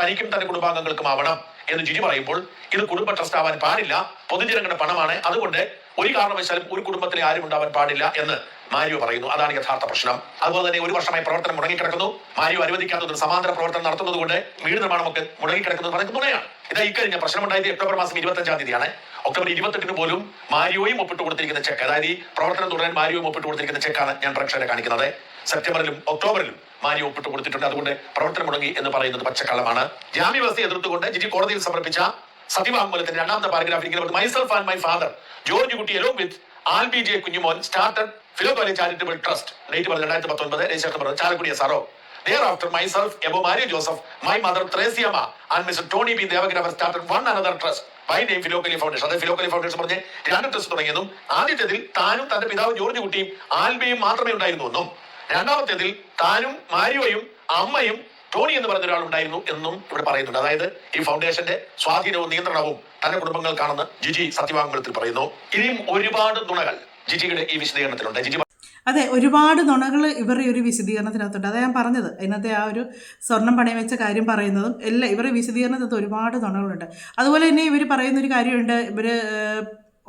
തനിക്കും തന്റെ കുടുംബാംഗങ്ങൾക്കും ആവണം എന്ന് ജിജി പറയുമ്പോൾ ഇത് കുടുംബ ട്രസ്റ്റ് ആവാൻ പാടില്ല, പൊതുജനങ്ങളുടെ പണമാണ്, അതുകൊണ്ട് ഒരു കാരണവശാലും ഒരു കുടുംബത്തിലെ ആരും ഉണ്ടാവാൻ പാടില്ല എന്ന് മാരിയോ പറയുന്നു. അതാണ് യഥാർത്ഥ പ്രശ്നം. അതുപോലെ തന്നെ 1 വർഷമായി പ്രവർത്തനം മുടങ്ങിക്കിടക്കുന്നു. മാരിയോ അനുവദിക്കാത്തത് സമാന്തര പ്രവർത്തനം നടത്തുന്നത് കൊണ്ട് വീട് നിർമ്മാണമൊക്കെ മുടങ്ങിക്കിടക്കുന്നത് പറയുന്നത് നുണയാണ്. ഇതാ ഇക്കഴിഞ്ഞ പ്രശ്നമുണ്ടായത് ഒക്ടോബർ മാസം 25-ാം തീയതിയാണ്. ഒക്ടോബർ 28-ന് പോലും മാരിയോയും ഒപ്പിട്ട് കൊടുത്തിരിക്കുന്ന ചെക്ക്, അതായത് ഈ പ്രവർത്തനം തുടരാൻ മാരിയോയും ഒപ്പിട്ട് കൊടുത്തിരിക്കുന്ന ചെക്കാണ് ഞാൻ പ്രേക്ഷകരെ കാണിക്കുന്നത്. സെപ്റ്റംബറിലും ഒക്ടോബറിലും മാരിയോ ഒപ്പിട്ട് കൊടുത്തിട്ടുണ്ട്. അതുകൊണ്ട് പ്രവർത്തനം മുടങ്ങി എന്ന് പറയുന്നത് പച്ചക്കള്ളമാണ്. ജാമ്യവ്യവസ്ഥയെ എതിർത്തുകൊണ്ട് ജിജി കോടതിയിൽ സമർപ്പിച്ച സത്യവാങ്മൂലത്തിന്റെ 2ാമത്തെ പാരഗ്രാഫിൽ ഇങ്ങനെ myself and my father George Kutty along with Albi J Kunjumon started Philo College Charitable Trust. Date പറഞ്ഞ 2019, രജിസ്ട്രേഷൻ പറഞ്ഞത് Chalakudy SRO. Thereafter, myself, above Mario Joseph, my mother Theresiama, and Mr. Tony B. Devagiravar started one another trust by name Philo College Foundation. അതായത് Philo college foundation പറഞ്ഞ് 2 trust തുടങ്ങിയതും ആദ്യത്തേതിൽ താനും തന്റെ പിതാവ് George കുട്ടിയും ആൽബിയും മാത്രമേ ഉണ്ടായിരുന്നു എന്നും, 2ാമത്തേതിൽ താനും മാരിയോയും അമ്മയും ടോണി എന്ന് പറഞ്ഞ ഒരാളുണ്ടായിരുന്നു എന്നും ഇവിടെ പറയുന്നുണ്ട്. അതായത് ഈ ഫൗണ്ടേഷന്റെ സ്വാധീനവും നിയന്ത്രണവും തന്റെ കുടുംബങ്ങൾക്കാണെന്ന് ജിജി സത്യവാങ്മൂലത്തിൽ പറയുന്നു. ഇനിയും ഒരുപാട് നുണകൾ ജിജിയുടെ ഈ വിശദീകരണത്തിലുണ്ട്. ജിജി അതെ, ഒരുപാട് നുണകൾ ഇവരുടെ ഒരു വിശദീകരണത്തിനകത്തുണ്ട്. അതാ ഞാൻ പറഞ്ഞത്, അതിനകത്തെ ആ ഒരു സ്വർണം പണയം വെച്ച കാര്യം പറയുന്നതും എല്ലാം ഇവരുടെ വിശദീകരണത്തിനകത്ത് ഒരുപാട് നുണകളുണ്ട്. അതുപോലെ തന്നെ ഇവർ പറയുന്നൊരു കാര്യമുണ്ട്, ഇവർ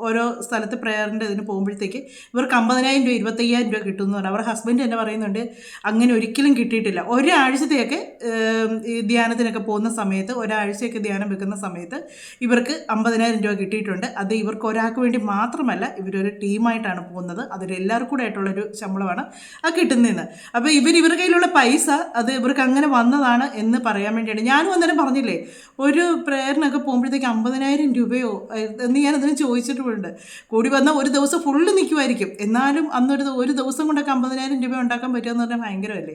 ഓരോ സ്ഥലത്ത് പ്രേയറിൻ്റെ ഇതിന് പോകുമ്പോഴത്തേക്ക് ഇവർക്ക് 50,000 രൂപ 25,000 രൂപ കിട്ടുമെന്ന് പറഞ്ഞാൽ അവരുടെ ഹസ്ബൻഡ് തന്നെ പറയുന്നുണ്ട് അങ്ങനെ ഒരിക്കലും കിട്ടിയിട്ടില്ല. ഒരാഴ്ചത്തെയൊക്കെ ഈ ധ്യാനത്തിനൊക്കെ പോകുന്ന സമയത്ത്, ഒരാഴ്ചയൊക്കെ ധ്യാനം വെക്കുന്ന സമയത്ത് ഇവർക്ക് 50,000 രൂപ കിട്ടിയിട്ടുണ്ട്. അത് ഇവർക്ക് ഒരാൾക്ക് വേണ്ടി മാത്രമല്ല, ഇവരൊരു ടീമായിട്ടാണ് പോകുന്നത്. അതൊരെല്ലാവർക്കും കൂടെ ആയിട്ടുള്ളൊരു ശമ്പളമാണ് ആ കിട്ടുന്നതെന്ന്. അപ്പോൾ ഇവരുടെ കയ്യിലുള്ള പൈസ അത് ഇവർക്ക് അങ്ങനെ വന്നതാണ് എന്ന് പറയാൻ വേണ്ടിയാണ്. ഞാനും അന്നേരം പറഞ്ഞില്ലേ, ഒരു പ്രേയറിനൊക്കെ പോകുമ്പോഴത്തേക്ക് 50,000 രൂപയോ എന്ന് ഞാനതിന് ചോദിച്ചിട്ടുണ്ട്. കൂടി വന്നാൽ ഒരു ദിവസം ഫുള്ള് നിൽക്കുമായിരിക്കും, എന്നാലും ഒരു ദിവസം കൊണ്ടൊക്കെ 50,000 രൂപ ഉണ്ടാക്കാൻ പറ്റുമെന്ന് പറഞ്ഞാൽ ഭയങ്കരമല്ലേ.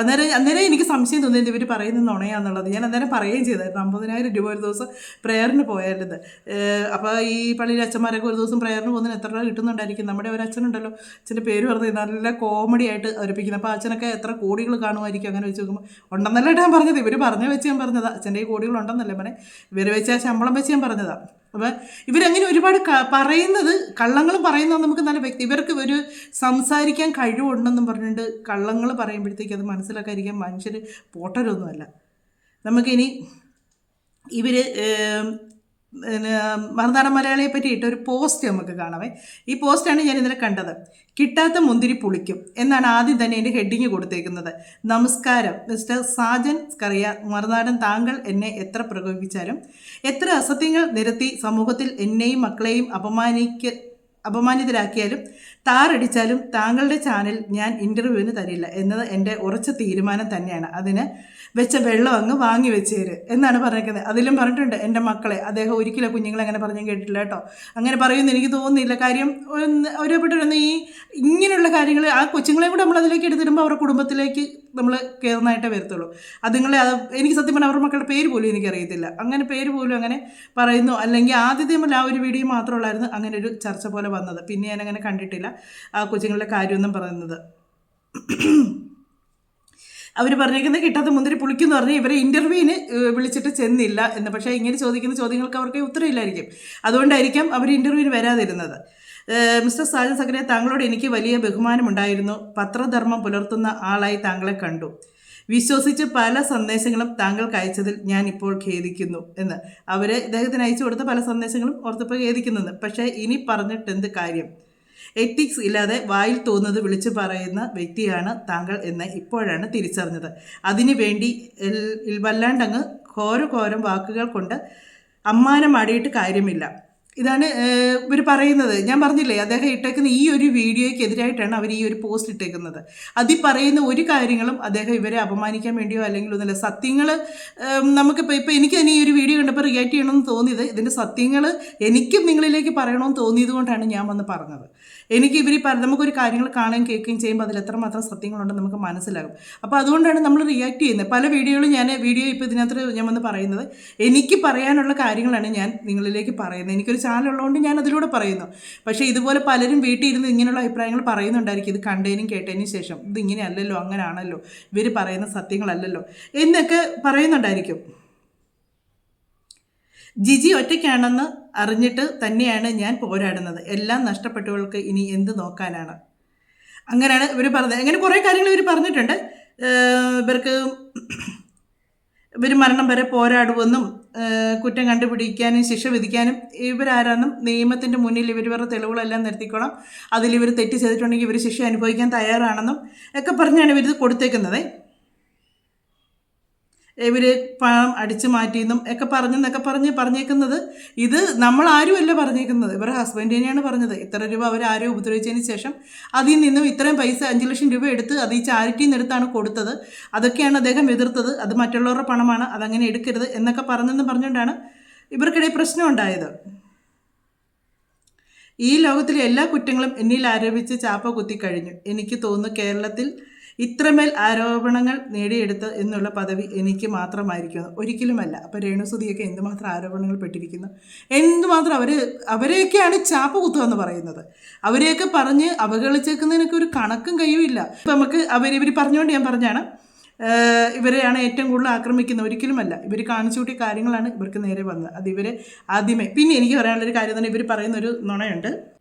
അന്നേരം എനിക്ക് സംശയം തോന്നിയത് ഇവർ പറയുന്നത് നുണയാന്നുള്ളത്. ഞാൻ അന്നേരം പറയുകയും ചെയ്തായിരുന്നു 50,000 രൂപ ഒരു ദിവസം പ്രേയറിന് പോയാലത്. അപ്പോൾ ഈ പള്ളിയിലെ അച്ഛന്മാരൊക്കെ ഒരു ദിവസം പ്രേയറിന് പോകുന്നതിന് എത്ര രൂപ കിട്ടുന്നുണ്ടായിരിക്കും. നമ്മുടെ ഒരു അച്ഛനുണ്ടല്ലോ, അച്ഛൻ്റെ പേര് പറഞ്ഞത് നല്ല കോമഡി ആയിട്ട് അവതരിപ്പിക്കുന്നത്. അപ്പോൾ അച്ഛനൊക്കെ എത്ര കോടികൾ കാണുമായിരിക്കും അങ്ങനെ വെച്ച് നോക്കുമ്പോൾ. ഉണ്ടെന്നല്ല ഞാൻ പറഞ്ഞത്, ഇവർ വെച്ച് ഞാൻ പറഞ്ഞതാണ്. അച്ഛൻ്റെ ഈ കോടികളുണ്ടെന്നല്ലേ പറഞ്ഞേ, ഇവർ വെച്ച് ആ ശമ്പളം വെച്ച് ഞാൻ പറഞ്ഞതാണ്. അപ്പം ഇവരങ്ങനെ ഒരുപാട് പറയുന്നത്, കള്ളങ്ങളും പറയുന്നത് നമുക്ക് നല്ല ഇവർക്ക് ഒരു സംസാരിക്കാൻ കഴിവുണ്ടെന്നും പറഞ്ഞിട്ട് കള്ളങ്ങൾ പറയുമ്പോഴത്തേക്ക് അത് മനസ്സിലാക്കാതിരിക്കാൻ മനുഷ്യർ പോട്ടരൊന്നുമല്ല. നമുക്കിനി ഇവർ മറുനാടൻ മലയാളിയെ പറ്റിയിട്ട് ഒരു പോസ്റ്റ് നമുക്ക് കാണാമേ. ഈ പോസ്റ്റാണ് ഞാൻ ഇന്നലെ കണ്ടത്. കിട്ടാത്ത മുന്തിരി പുളിക്കും എന്നാണ് ആദ്യം തന്നെ എൻ്റെ ഹെഡിങ് കൊടുത്തേക്കുന്നത്. നമസ്കാരം മിസ്റ്റർ സാജൻ സ്കറിയ മറുനാടൻ, താങ്കൾ എന്നെ എത്ര പ്രകോപിപ്പിച്ചാലും എത്ര അസത്യങ്ങൾ നിരത്തി സമൂഹത്തിൽ എന്നെയും മക്കളെയും അപമാനിതരാക്കിയാലും താറടിച്ചാലും താങ്കളുടെ ചാനൽ ഞാൻ ഇൻ്റർവ്യൂവിന് തരില്ല എന്നത് എൻ്റെ ഉറച്ച തീരുമാനം തന്നെയാണ്. അതിന് വെച്ച വെള്ളം അങ്ങ് വാങ്ങി വെച്ചേര് എന്നാണ് പറഞ്ഞിരിക്കുന്നത്. അതിലും പറഞ്ഞിട്ടുണ്ട് എൻ്റെ മക്കളെ. അദ്ദേഹം ഒരിക്കലും കുഞ്ഞുങ്ങളെ അങ്ങനെ പറഞ്ഞ് കേട്ടില്ല കേട്ടോ. അങ്ങനെ പറയുമെന്ന് എനിക്ക് തോന്നുന്നില്ല. കാര്യം ഒരുപെട്ടൊന്ന് ഇങ്ങനെയുള്ള കാര്യങ്ങൾ ആ കൊച്ചുങ്ങളെയും കൂടെ നമ്മൾ അതിലേക്ക് എടുത്തിടുമ്പോൾ അവരുടെ കുടുംബത്തിലേക്ക് നമ്മൾ കയറുന്നതായിട്ടേ വരത്തുള്ളൂ. എനിക്ക് സത്യം പറഞ്ഞാൽ അവരുടെ മക്കളുടെ പേര് പോലും എനിക്കറിയത്തില്ല. അങ്ങനെ പേര് പോലും അങ്ങനെ പറയുന്നു. അല്ലെങ്കിൽ ആദ്യത്തെ നമ്മൾ ആ ഒരു വീഡിയോ മാത്രമുള്ളായിരുന്നു അങ്ങനെ ഒരു ചർച്ച പോലെ വന്നത്. പിന്നെ ഞാനങ്ങനെ കണ്ടിട്ടില്ല ആ കൊച്ചുങ്ങളുടെ കാര്യമൊന്നും പറയുന്നത്. അവർ പറഞ്ഞിരിക്കുന്നത് കിട്ടാത്ത മുന്തിരി പുളിക്കെന്ന് പറഞ്ഞ് ഇവരെ ഇൻ്റർവ്യൂവിന് വിളിച്ചിട്ട് ചെന്നില്ല എന്ന്. പക്ഷേ ഇങ്ങനെ ചോദിക്കുന്ന ചോദ്യങ്ങൾക്ക് അവർക്ക് ഉത്തരവില്ലായിരിക്കും. അതുകൊണ്ടായിരിക്കാം അവർ ഇൻ്റർവ്യൂവിന് വരാതിരുന്നത്. മിസ്റ്റർ സാജൻ സ്കറിയ, താങ്കളോട് എനിക്ക് വലിയ ബഹുമാനമുണ്ടായിരുന്നു. പത്രധർമ്മം പുലർത്തുന്ന ആളായി താങ്കളെ കണ്ടു. വിശ്വസിച്ച് പല സന്ദേശങ്ങളും താങ്കൾക്ക് അയച്ചതിൽ ഞാൻ ഇപ്പോൾ ഖേദിക്കുന്നു എന്ന്. അവർ ഇദ്ദേഹത്തിന് അയച്ചു കൊടുത്ത പല സന്ദേശങ്ങളും ഓർത്തപ്പോൾ ഖേദിക്കുന്നെന്ന്. പക്ഷേ ഇനി പറഞ്ഞിട്ട് എന്ത് കാര്യം? എത്തിക്സ് ഇല്ലാതെ വായിൽ തോന്നുന്നത് വിളിച്ചു പറയുന്ന വ്യക്തിയാണ് താങ്കൾ എന്ന് ഇപ്പോഴാണ് തിരിച്ചറിഞ്ഞത്. അതിനു വേണ്ടി വല്ലാണ്ടങ്ങ് ഘോരം വാക്കുകൾ കൊണ്ട് അമ്മാനമാടിയിട്ട് കാര്യമില്ല. ഇതാണ് ഇവർ പറയുന്നത്. ഞാൻ പറഞ്ഞില്ലേ, അദ്ദേഹം ഇട്ടേക്കുന്ന ഈ ഒരു വീഡിയോയ്ക്ക് എതിരായിട്ടാണ് അവർ ഈ ഒരു പോസ്റ്റ് ഇട്ടേക്കുന്നത്. അതിൽ പറയുന്ന ഒരു കാര്യങ്ങളും അദ്ദേഹം ഇവരെ അപമാനിക്കാൻ വേണ്ടിയോ അല്ലെങ്കിൽ ഒന്നുമില്ല. സത്യങ്ങൾ നമുക്കിപ്പോൾ എനിക്ക് തന്നെ ഈ ഒരു വീഡിയോ കണ്ടപ്പോൾ റിയാക്ട് ചെയ്യണമെന്ന് തോന്നിയത്, ഇതിൻ്റെ സത്യങ്ങൾ എനിക്കും നിങ്ങളിലേക്ക് പറയണമെന്ന് തോന്നിയത് കൊണ്ടാണ് ഞാൻ വന്ന് പറഞ്ഞത്. എനിക്ക് ഇവർ നമുക്കൊരു കാര്യങ്ങൾ കാണുകയും കേൾക്കുകയും ചെയ്യുമ്പോൾ അതിൽ എത്രമാത്രം സത്യങ്ങളുണ്ടെന്ന് നമുക്ക് മനസ്സിലാകും. അപ്പോൾ അതുകൊണ്ടാണ് നമ്മൾ റിയാക്ട് ചെയ്യുന്നത്. പല വീഡിയോകളും വീഡിയോ ഇപ്പോൾ ഇതിനകത്ത് ഞാൻ വന്ന് പറയുന്നത് എനിക്ക് പറയാനുള്ള കാര്യങ്ങളാണ് ഞാൻ നിങ്ങളിലേക്ക് പറയുന്നത്. എനിക്കൊരു ചാനലുള്ളതുകൊണ്ട് ഞാൻ അതിലൂടെ പറയുന്നു. പക്ഷേ ഇതുപോലെ പലരും വീട്ടിൽ ഇരുന്ന് ഇങ്ങനെയുള്ള അഭിപ്രായങ്ങൾ പറയുന്നുണ്ടായിരിക്കും. ഇത് കണ്ടതിനും കേട്ടതിനും ശേഷം ഇതിങ്ങനെ അല്ലല്ലോ, അങ്ങനെയാണല്ലോ, ഇവർ പറയുന്ന സത്യങ്ങളല്ലല്ലോ എന്നൊക്കെ പറയുന്നുണ്ടായിരിക്കും. ജിജി ഒറ്റയ്ക്കാണെന്ന് അറിഞ്ഞിട്ട് തന്നെയാണ് ഞാൻ പോരാടുന്നത്. എല്ലാം നഷ്ടപ്പെട്ടവൾക്ക് ഇനി എന്ത് നോക്കാനാണ്? അങ്ങനെയാണ് ഇവർ പറഞ്ഞത്. അങ്ങനെ കുറേ കാര്യങ്ങൾ ഇവർ പറഞ്ഞിട്ടുണ്ട്. ഇവർ മരണം വരെ പോരാടുമെന്നും കുറ്റം കണ്ടുപിടിക്കാനും ശിക്ഷ വിധിക്കാനും ഇവരാരാന്നും നിയമത്തിൻ്റെ മുന്നിൽ ഇവരുടെ തെളിവുകളെല്ലാം നിർത്തിക്കോളാം, അതിലിവർ തെറ്റ് ചെയ്തിട്ടുണ്ടെങ്കിൽ ഇവർ ശിക്ഷ അനുഭവിക്കാൻ തയ്യാറാണെന്നും ഒക്കെ പറഞ്ഞാണ് ഇവരിത് കൊടുത്തേക്കുന്നത്. ഇവർ പണം അടിച്ചു മാറ്റിയെന്നും ഒക്കെ പറഞ്ഞേക്കുന്നത്. ഇത് നമ്മളാരുമല്ല പറഞ്ഞേക്കുന്നത്, ഇവരുടെ ഹസ്ബൻഡ് തന്നെയാണ് പറഞ്ഞത്. ഇത്ര രൂപ അവരാരോ ഉപദ്രവിച്ചതിന് ശേഷം അതിൽ നിന്നും ഇത്രയും പൈസ 5 ലക്ഷം രൂപ എടുത്ത് അത് ഈ ചാരിറ്റിയിൽ നിന്ന് എടുത്താണ് കൊടുത്തത്. അതൊക്കെയാണ് അദ്ദേഹം എതിർത്തത്. അത് മറ്റുള്ളവരുടെ പണമാണ്, അതങ്ങനെ എടുക്കരുത് എന്നൊക്കെ പറഞ്ഞുകൊണ്ടാണ് ഇവർക്കിടയിൽ പ്രശ്നം ഉണ്ടായത്. ഈ ലോകത്തിലെ എല്ലാ കുറ്റങ്ങളും എന്നിൽ ആരോപിച്ച് ചാപ്പ കുത്തിക്കഴിഞ്ഞു. എനിക്ക് തോന്നുന്നു കേരളത്തിൽ ഇത്രമേൽ ആരോപണങ്ങൾ നേടിയെടുത്ത് എന്നുള്ള പദവി എനിക്ക് മാത്രമായിരിക്കുന്നു. ഒരിക്കലുമല്ല. അപ്പോൾ രേണുസുധിയൊക്കെ എന്തുമാത്രം ആരോപണങ്ങൾ പെട്ടിരിക്കുന്നു, എന്തുമാത്രം അവരെയൊക്കെയാണ് ചാപ്പ കുത്തുകയെന്ന് പറയുന്നത്. അവരെയൊക്കെ പറഞ്ഞ് അവഗണിച്ചേക്കുന്നതിനൊക്കെ ഒരു കണക്കും കഴിയുമില്ല. ഇപ്പം നമുക്ക് ഇവർ പറഞ്ഞുകൊണ്ട് ഞാൻ പറഞ്ഞാണ്, ഇവരെയാണ് ഏറ്റവും കൂടുതൽ ആക്രമിക്കുന്നത്. ഒരിക്കലുമല്ല. ഇവർ കാണിച്ചു കൂട്ടിയ കാര്യങ്ങളാണ് ഇവർക്ക് നേരെ വന്നത്. അത് ഇവർ ആദ്യമേ. പിന്നെ എനിക്ക് പറയാനുള്ളൊരു കാര്യം തന്നെ, ഇവർ പറയുന്നൊരു നുണയുണ്ട്.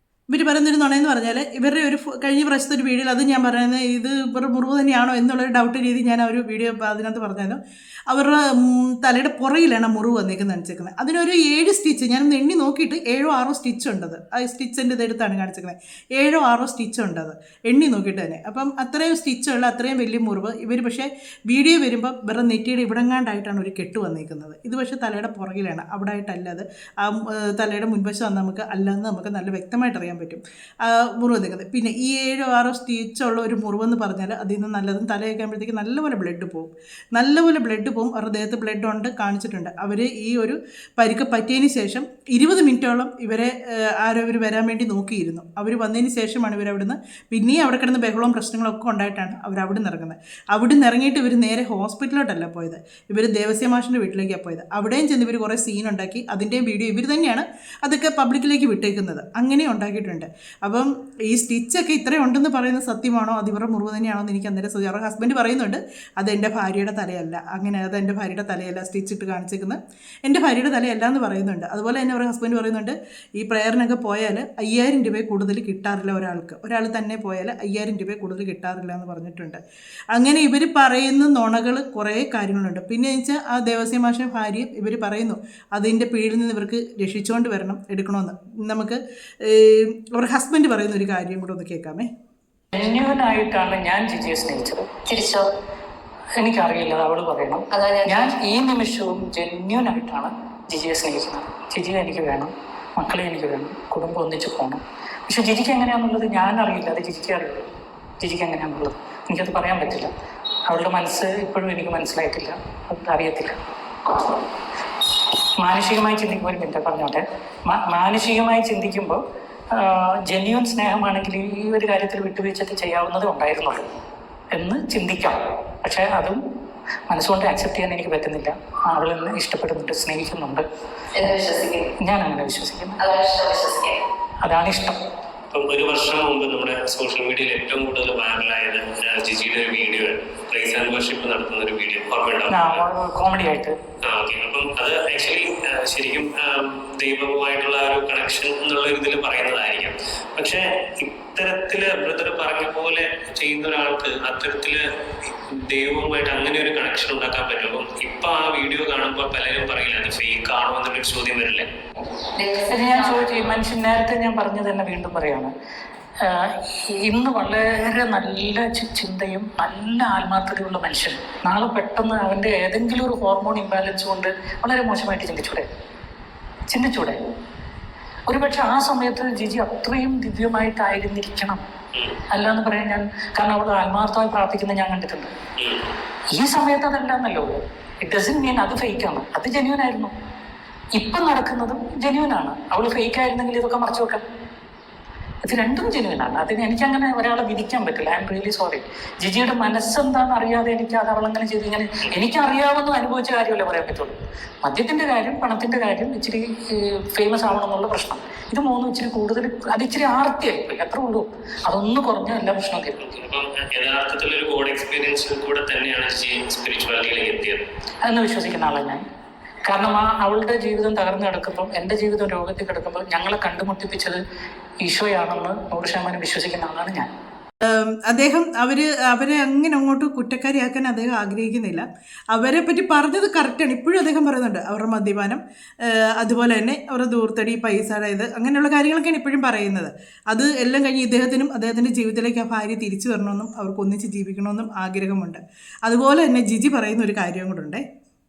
ഇവർ പറയുന്നൊരു നുണയെന്ന് പറഞ്ഞാൽ, ഇവരുടെ ഒരു കഴിഞ്ഞ പ്രാവശ്യത്തെ ഒരു വീഡിയോയിൽ അത് ഞാൻ പറയുന്നത് ഇത് ഇവർ മുറിവ് തന്നെയാണോ എന്നുള്ളൊരു ഡൗട്ട് രീതി ഞാൻ ആ ഒരു വീഡിയോ അതിനകത്ത് പറഞ്ഞായിരുന്നു. അവരുടെ തലയുടെ പുറകിലാണ് മുറിവ് വന്നേക്കുന്നത് കാണിച്ചേക്കുന്നത്. അതിനൊരു 7 സ്റ്റിച്ച് ഞാൻ എണ്ണി നോക്കിയിട്ട് 7-6 സ്റ്റിച്ച് ഉണ്ടത്. ആ സ്റ്റിച്ചിൻ്റെ ഇതെടുത്താണ് കാണിച്ചേക്കുന്നത്. 7-6 സ്റ്റിച്ച് ഉണ്ടത് എണ്ണി നോക്കിയിട്ട് തന്നെ. അപ്പം അത്രയും സ്റ്റിച്ചുള്ള അത്രയും വലിയ മുറിവ്. ഇവർ പക്ഷേ വീഡിയോ വരുമ്പോൾ ഇവരുടെ നെറ്റിയുടെ ഇവിടങ്ങാണ്ടായിട്ടാണ് ഒരു കെട്ട് വന്നേക്കുന്നത്. ഇത് പക്ഷേ തലയുടെ പുറകിലാണ്, അവിടെ ആയിട്ടല്ല. അത് ആ തലയുടെ മുൻവശം നമുക്ക് അല്ലെന്ന് നമുക്ക് നല്ല വ്യക്തമായിട്ട് അറിയാൻ പറ്റും മുറിവ് വന്നേക്കുന്നത്. പിന്നെ ഈ 7-6 സ്റ്റിച്ചുള്ള ഒരു മുറിവെന്ന് പറഞ്ഞാൽ അതിൽ നിന്ന് നല്ലതും തല വയ്ക്കുമ്പോഴത്തേക്ക് നല്ലപോലെ ബ്ലഡ് പോകും. അവരുടെ ദേഹത്ത് ബ്ലഡ് ഉണ്ട്, കാണിച്ചിട്ടുണ്ട്. അവർ ഈ ഒരു പരിക്ക് പറ്റിയതിന് ശേഷം 20 മിനിറ്റോളം ഇവരെ ഇവർ വരാൻ വേണ്ടി നോക്കിയിരുന്നു. അവർ വന്നതിന് ശേഷമാണ് ഇവരവിടുന്ന് പിന്നെയും അവിടെ കിടന്ന് ബഹളവും പ്രശ്നങ്ങളൊക്കെ ഉണ്ടായിട്ടാണ് അവിടെ നിന്ന് ഇറങ്ങുന്നത്. അവിടെ നിന്ന് ഇറങ്ങിയിട്ട് ഇവർ നേരെ ഹോസ്പിറ്റലിലോട്ടല്ല പോയത്, ഇവർ ദേവസ്യമാഷിൻ്റെ വീട്ടിലേക്കാണ് പോയത്. അവിടെയും ചെന്ന് ഇവർ കുറേ സീൻ ഉണ്ടാക്കി. അതിൻ്റെയും വീഡിയോ ഇവർ തന്നെയാണ് അതൊക്കെ പബ്ലിക്കിലേക്ക് വിട്ടേക്കുന്നത്. അങ്ങനെ ഉണ്ടാക്കിയിട്ടുണ്ട്. അപ്പം ഈ സ്റ്റിച്ചൊക്കെ ഇത്രയും ഉണ്ടെന്ന് പറയുന്നത് സത്യമാണോ, അത് ഇവരുടെ മുറിവ് തന്നെയാണോ എന്ന് എനിക്ക് അന്നേരം അവരുടെ ഹസ്ബൻഡ് പറയുന്നുണ്ട്, അതെൻ്റെ ഭാര്യയുടെ തലയല്ല, അങ്ങനെ അതെൻ്റെ ഭാര്യയുടെ തലയല്ല, സ്റ്റിച്ചിട്ട് കാണിച്ചേക്കുന്നത് എൻ്റെ ഭാര്യയുടെ തലയല്ല എന്ന് പറയുന്നുണ്ട്. അതുപോലെ തന്നെ അവരുടെ ഹസ്ബൻഡ് പറയുന്നുണ്ട്, ഈ പ്രയറിനൊക്കെ പോയാൽ 5000 രൂപ കൂടുതൽ കിട്ടാറില്ല ഒരാൾ തന്നെ പോയാൽ 5000 രൂപ കൂടുതൽ കിട്ടാറില്ല എന്ന് പറഞ്ഞിട്ടുണ്ട്. അങ്ങനെ ഇവർ പറയുന്ന നുണകൾ കുറേ കാര്യങ്ങളുണ്ട്. പിന്നെ വെച്ചാൽ ആ ദേവസ്യമാഷ ഭാര്യയും ഇവർ പറയുന്നു അതിൻ്റെ പിടിയിൽ നിന്ന് ഇവർക്ക് രക്ഷിച്ചുകൊണ്ട് വരണം, എടുക്കണമെന്ന്. നമുക്ക് അവരുടെ ഹസ്ബൻഡ് പറയുന്ന ഒരു കാര്യം കൂടെ ഒന്ന് കേൾക്കാമേ. ജെന്യുവനായിട്ടാണ് ഞാൻ ജിജിയെ സ്നേഹിച്ചത്. തിരിച്ചോ? എനിക്കറിയില്ല, അവള് പറയണം. ഞാൻ ഈ നിമിഷവും ജെന്യുവനായിട്ടാണ് ജിജിയെ സ്നേഹിക്കുന്നത്. ജിജിയെ എനിക്ക് വേണം, മക്കളെ എനിക്ക് വേണം, കുടുംബം ഒന്നിച്ച് പോകണം. പക്ഷെ ജിജിക്ക് എങ്ങനെയാണെന്നുള്ളത് ഞാൻ അറിയില്ല, അത് ജിജിക്ക് അറിയില്ല. ജിജിക്ക് എങ്ങനെയാണെന്നുള്ളത് എനിക്കത് പറയാൻ പറ്റില്ല. അവളുടെ മനസ്സ് ഇപ്പോഴും എനിക്ക് മനസ്സിലായിട്ടില്ല, അത് അറിയത്തില്ല. മാനുഷികമായി ചിന്തിക്കുമ്പോൾ, ഒരു മിനിറ്റ് പറഞ്ഞോട്ടെ, മാനുഷികമായി ചിന്തിക്കുമ്പോൾ ജെന്യുവൻ സ്നേഹമാണെങ്കിൽ ഈ ഒരു കാര്യത്തിൽ വിട്ടുവീഴ്ചയൊക്കെ ചെയ്യാവുന്നതേ ഉണ്ടായിരുന്നുള്ളൂ എന്ന് ചിന്തിക്കാം. പക്ഷേ അതും മനസ്സുകൊണ്ട് ആക്സെപ്റ്റ് ചെയ്യാൻ എനിക്ക് പറ്റുന്നില്ല. അവളെന്നെ ഇഷ്ടപ്പെടുന്നുണ്ട്, സ്നേഹിക്കുന്നുണ്ട്. ഞാൻ അങ്ങനെ വിശ്വസിക്കുന്നു. അതാണ് ഇഷ്ടം. ഇപ്പം 1 വർഷം മുമ്പ് നമ്മുടെ സോഷ്യൽ മീഡിയയിൽ ഏറ്റവും കൂടുതൽ വൈറലായത് ജിജിയുടെ ഒരു വീഡിയോ, പ്രൈസ് ആൻഡ് വർഷിപ്പ് നടത്തുന്ന ഒരു വീഡിയോ, ഓർമ്മയുണ്ടാവും? കോമഡി ആയിട്ട്. ഓക്കെ. അപ്പം അത് ആക്ച്വലി ശരിക്കും ദൈവവുമായിട്ടുള്ള ഒരു കണക്ഷൻ എന്നുള്ള ഇതിൽ പറയുന്നതായിരിക്കാം. പക്ഷെ ഇത്തരത്തില് ബ്രദർ പറഞ്ഞ പോലെ ചെയ്യുന്ന ഒരാൾക്ക് അത്തരത്തില് ദൈവവുമായിട്ട് അങ്ങനെ ഒരു കണക്ഷൻ ഉണ്ടാക്കാൻ പറ്റും. അപ്പം ഇപ്പൊ ആ വീഡിയോ കാണുമ്പോൾ പലരും പറയില്ല അത് ഫേക്ക് ആണോ എന്നുള്ളൊരു ചോദ്യം വരില്ലേ? ഞാൻ ചോദിച്ചു, മനുഷ്യൻ നേരത്തെ ഞാൻ പറഞ്ഞു തന്നെ വീണ്ടും പറയാണ്, ഇന്ന് വളരെ നല്ല ചിന്തയും നല്ല ആത്മാർത്ഥതയുള്ള മനുഷ്യൻ നാളെ പെട്ടെന്ന് അവൻ്റെ ഏതെങ്കിലും ഒരു ഹോർമോൺ ഇംബാലൻസ് കൊണ്ട് വളരെ മോശമായിട്ട് ചിന്തിച്ചൂടെ? ഒരുപക്ഷെ ആ സമയത്ത് ജിജി അത്രയും ദിവ്യമായിട്ടായിരുന്നിരിക്കണം, അല്ലാന്ന് പറയാൻ ഞാൻ, കാരണം അവൾ ആത്മാർത്ഥമായി പ്രാർത്ഥിക്കുന്നത് ഞാൻ കണ്ടിട്ടുണ്ട്. ഈ സമയത്ത് അതല്ലാന്നല്ലോ. ഇറ്റ് ഡസൻ മീൻ അത് ഫേക്കാണ്, അത് ജെന്യൂൻ ആയിരുന്നു. ഇപ്പം നടക്കുന്നതും ജെന്യൂൻ ആണ്. അവൾ ഫേക്ക് ആയിരുന്നെങ്കിൽ ഇതൊക്കെ മറച്ചു വെക്കാം. ഇത് രണ്ടും ജെന്യൂനാണ്. അതിന് എനിക്കങ്ങനെ ഒരാളെ വിധിക്കാൻ പറ്റില്ല. I am really sorry. ജിജിയുടെ മനസ്സെന്താണെന്ന് അറിയാതെ എനിക്ക് അത് അവളങ്ങനെ ചെയ്തു, ഇങ്ങനെ എനിക്കറിയാവുന്ന അനുഭവിച്ച കാര്യമല്ലേ പറയാൻ പറ്റുള്ളൂ. മദ്യത്തിന്റെ കാര്യം, പണത്തിന്റെ കാര്യം, ഇച്ചിരി ഫേമസ് ആവണം എന്നുള്ള പ്രശ്നം, ഇത് മൂന്നും ഇച്ചിരി കൂടുതൽ, അത് ഇച്ചിരി ആർത്തിയായിപ്പോയി, അത്രേ ഉള്ളൂ. അതൊന്നും കുറഞ്ഞ എല്ലാ പ്രശ്നവും തീർന്നു. യഥാർത്ഥത്തിൽ ഒരു ഗോഡ് എക്സ്പീരിയൻസ് കൂടെ തന്നെയാണ് സ്പിരിച്വാലിറ്റിയിലേക്ക് എത്തിയത് എന്ന് വിശ്വസിക്കുന്ന ആളാണ് ഞാൻ. കാരണം അവളുടെ ജീവിതം തകർന്നു കിടക്കുമ്പോൾ, എൻ്റെ ജീവിതം രോഗത്തിൽ കിടക്കുമ്പോൾ ഞങ്ങളെ കണ്ടുമുട്ടിപ്പിച്ചത് ഈശോയാണെന്ന് 100% വിശ്വസിക്കുന്ന ആളാണ് ഞാൻ. അദ്ദേഹം അവരെ അങ്ങനെ അങ്ങോട്ട് കുറ്റക്കാരിയാക്കാൻ അദ്ദേഹം ആഗ്രഹിക്കുന്നില്ല. അവരെ പറ്റി പറഞ്ഞത് കറക്റ്റാണ്. ഇപ്പോഴും അദ്ദേഹം പറയുന്നുണ്ട് അവരുടെ മദ്യപാനം, അതുപോലെ തന്നെ അവരുടെ ദൂർത്തടി, പൈസ, അതായത് അങ്ങനെയുള്ള കാര്യങ്ങളൊക്കെയാണ് ഇപ്പോഴും പറയുന്നത്. അത് എല്ലാം കഴിഞ്ഞ് ഇദ്ദേഹത്തിനും അദ്ദേഹത്തിൻ്റെ ജീവിതത്തിലേക്ക് ആ ഭാര്യ തിരിച്ചു വരണമെന്നും അവർക്ക് ഒന്നിച്ച് ജീവിക്കണമെന്നും ആഗ്രഹമുണ്ട്. അതുപോലെ തന്നെ ജിജി പറയുന്ന ഒരു കാര്യം കൂടെ ഉണ്ടേ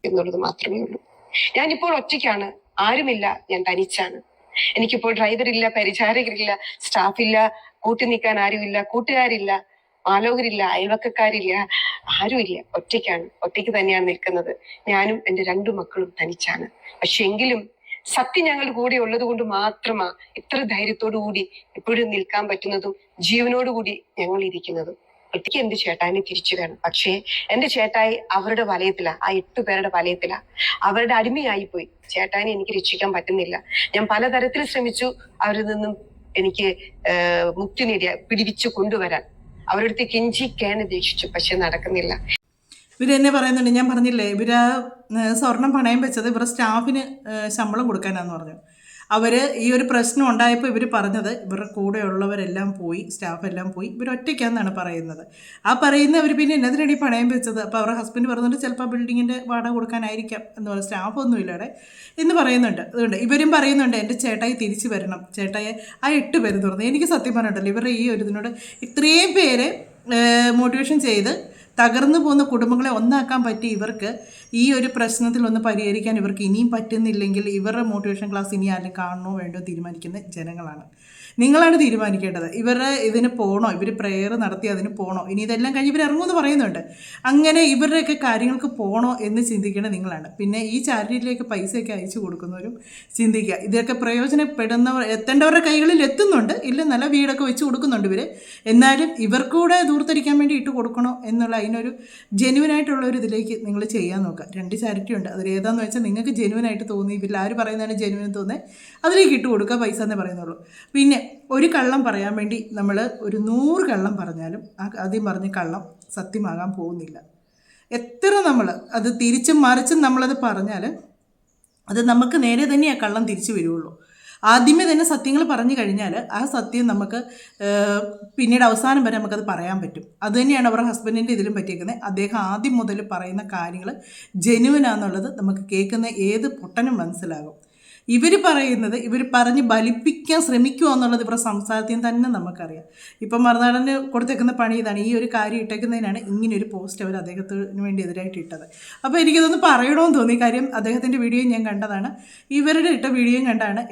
എന്നുള്ളത് മാത്രമേ ഉള്ളൂ. ഞാനിപ്പോൾ ഒറ്റയ്ക്കാണ്, ആരുമില്ല, ഞാൻ തനിച്ചാണ്. എനിക്കിപ്പോൾ ഡ്രൈവറില്ല, പരിചാരകരില്ല, സ്റ്റാഫില്ല, കൂട്ടി നിൽക്കാൻ ആരുമില്ല, കൂട്ടുകാരില്ല, ആലോകരില്ല, അയൽവക്കക്കാരില്ല, ആരുമില്ല. ഒറ്റയ്ക്കാണ്, ഒറ്റയ്ക്ക് തന്നെയാണ് നിൽക്കുന്നത്. ഞാനും എൻ്റെ 2 മക്കളും തനിച്ചാണ്. പക്ഷെ എങ്കിലും സത്യം ഞങ്ങളുടെ കൂടെ ഉള്ളത് കൊണ്ട് മാത്രമാ ഇത്ര ധൈര്യത്തോടു കൂടി ഇപ്പോഴും നിൽക്കാൻ പറ്റുന്നതും ജീവനോടുകൂടി ഞങ്ങൾ ഇരിക്കുന്നതും. എനിക്ക് എന്റെ ചേട്ടായിനെ തിരിച്ചു വേണം. പക്ഷേ എന്റെ ചേട്ടായി അവരുടെ വലയത്തിലാ, ആ 8 പേരുടെ വലയത്തിലാ, അവരുടെ അടിമയായി പോയി. ചേട്ടായിനെ എനിക്ക് രക്ഷിക്കാൻ പറ്റുന്നില്ല. ഞാൻ പലതരത്തിൽ ശ്രമിച്ചു അവരിൽ നിന്നും എനിക്ക് മുക്തി നേടിയ പിടിവിച്ചു കൊണ്ടുവരാൻ. അവരുടെ അടുത്ത് കെഞ്ചിക്കാൻ ദീക്ഷിച്ചു, പക്ഷെ നടക്കുന്നില്ല. ഇവരെന്നെ പറയുന്നുണ്ട്, ഞാൻ പറഞ്ഞില്ലേ, ഇവര് സ്വർണം പണയം വെച്ചത് ഇവരുടെ സ്റ്റാഫിന് ശമ്പളം കൊടുക്കാനാന്ന് പറഞ്ഞു. അവർ ഈ ഒരു പ്രശ്നം ഉണ്ടായപ്പോൾ ഇവർ പറഞ്ഞത് ഇവരുടെ കൂടെയുള്ളവരെല്ലാം പോയി, സ്റ്റാഫെല്ലാം പോയി, ഇവർ ഒറ്റയ്ക്കാന്നാണ് പറയുന്നത്. ആ പറയുന്നവർ പിന്നെ എന്നതിനടി പണയം വെച്ചത്. അപ്പോൾ അവരുടെ ഹസ്ബൻഡ് പറയുന്നുണ്ട് ചിലപ്പോൾ ബിൽഡിങ്ങിൻ്റെ വാടക കൊടുക്കാനായിരിക്കാം എന്ന് പറയുന്നത്, സ്റ്റാഫൊന്നും ഇല്ലാടെ എന്ന് പറയുന്നുണ്ട്. അതുകൊണ്ട് ഇവരും പറയുന്നുണ്ട് എൻ്റെ ചേട്ടായി തിരിച്ചു വരണം, ചേട്ടായി ആ 8 പേര് തുറന്നു. എനിക്ക് സത്യം പറഞ്ഞിട്ടല്ലോ ഇവരുടെ ഈ ഒരു ഇതിനോട് ഇത്രയും പേരെ മോട്ടിവേഷൻ ചെയ്ത് തകർന്നു പോകുന്ന കുടുംബങ്ങളെ ഒന്നാക്കാൻ പറ്റി ഇവർക്ക് ഈ ഒരു പ്രശ്നത്തിൽ ഒന്ന് പരിഹരിക്കാൻ ഇവർക്ക് ഇനിയും പറ്റുന്നില്ലെങ്കിൽ ഇവരുടെ മോട്ടിവേഷൻ ക്ലാസ് ഇനി ആരും കാണണോ വേണ്ടോ തീരുമാനിക്കുന്ന ജനങ്ങളാണ്. നിങ്ങളാണ് തീരുമാനിക്കേണ്ടത്. ഇവരുടെ ഇതിന് പോകണോ, ഇവർ പ്രെയർ നടത്തി അതിന് പോകണോ, ഇനി ഇതെല്ലാം കഴിഞ്ഞ് ഇവർ ഇറങ്ങുമെന്ന് പറയുന്നുണ്ട്. അങ്ങനെ ഇവരുടെയൊക്കെ കാര്യങ്ങൾക്ക് പോകണോ എന്ന് ചിന്തിക്കേണ്ടത് നിങ്ങളാണ്. പിന്നെ ഈ ചാരിറ്റിയിലേക്ക് പൈസയൊക്കെ അയച്ചു കൊടുക്കുന്നവരും ചിന്തിക്കുക. ഇതൊക്കെ പ്രയോജനപ്പെടുന്നവർ, എത്തേണ്ടവരുടെ കൈകളിൽ എത്തുന്നുണ്ട്, ഇല്ല നല്ല വീടൊക്കെ വെച്ച് കൊടുക്കുന്നുണ്ട് ഇവർ. എന്നാലും ഇവർക്കൂടെ ദൂർത്തരിക്കാൻ വേണ്ടി ഇട്ട് കൊടുക്കണോ എന്നുള്ള അതിനൊരു ജെന്യുവനായിട്ടുള്ള ഒരു ഇതിലേക്ക് നിങ്ങൾ ചെയ്യാൻ നോക്കുക. 2 ചാരിറ്റി ഉണ്ട്, അതിൽ ഏതാണെന്ന് വെച്ചാൽ നിങ്ങൾക്ക് ജെന്യുവനായിട്ട് തോന്നി, ഇവരിൽ ആര് പറയുന്നതാണ് ജെന്യുവൻ തോന്നുന്നത് അതിലേക്ക് ഇട്ട് കൊടുക്കുക, പൈസ എന്നേ പറയുന്നുള്ളൂ. പിന്നെ ഒരു കള്ളം പറയാൻ വേണ്ടി നമ്മൾ ഒരു 100 കള്ളം പറഞ്ഞാലും ആദ്യം പറഞ്ഞ കള്ളം സത്യമാകാൻ പോകുന്നില്ല. എത്ര നമ്മൾ അത് തിരിച്ചും മറിച്ചും നമ്മളത് പറഞ്ഞാൽ അത് നമുക്ക് നേരെ തന്നെ ആ കള്ളം തിരിച്ചു വരുള്ളൂ. ആദ്യമേ തന്നെ സത്യങ്ങൾ പറഞ്ഞു കഴിഞ്ഞാൽ ആ സത്യം നമുക്ക് പിന്നീട് അവസാനം വരെ നമുക്കത് പറയാൻ പറ്റും. അതുതന്നെയാണ് അവരുടെ ഹസ്ബൻഡിൻ്റെ ഇതിലും പറ്റിയേക്കുന്നത്. അദ്ദേഹം ആദ്യം മുതൽ പറയുന്ന കാര്യങ്ങൾ ജെന്യുവനാന്നുള്ളത് നമുക്ക് കേൾക്കുന്ന ഏത് പൊട്ടനും മനസ്സിലാകും. ഇവർ പറയുന്നത് ഇവർ പറഞ്ഞ് ബലിപ്പിക്കാൻ ശ്രമിക്കുക എന്നുള്ളത് ഇവരുടെ സംസാരത്തിൽ തന്നെ നമുക്കറിയാം. ഇപ്പം മറുനാടന് കൊടുത്തേക്കുന്ന പണി ഇതാണ്. ഈ ഒരു കാര്യം ഇട്ടേക്കുന്നതിനാണ് ഇങ്ങനൊരു പോസ്റ്റ് അവർ അദ്ദേഹത്തിന് വേണ്ടി എതിരായിട്ട് ഇട്ടത്. അപ്പോൾ എനിക്കിതൊന്ന് പറയണമെന്ന് തോന്നി. കാര്യം അദ്ദേഹത്തിൻ്റെ വീഡിയോയും ഞാൻ കണ്ടതാണ്, ഇവരുടെ ഇട്ട വീഡിയോയും കണ്ടാണ്,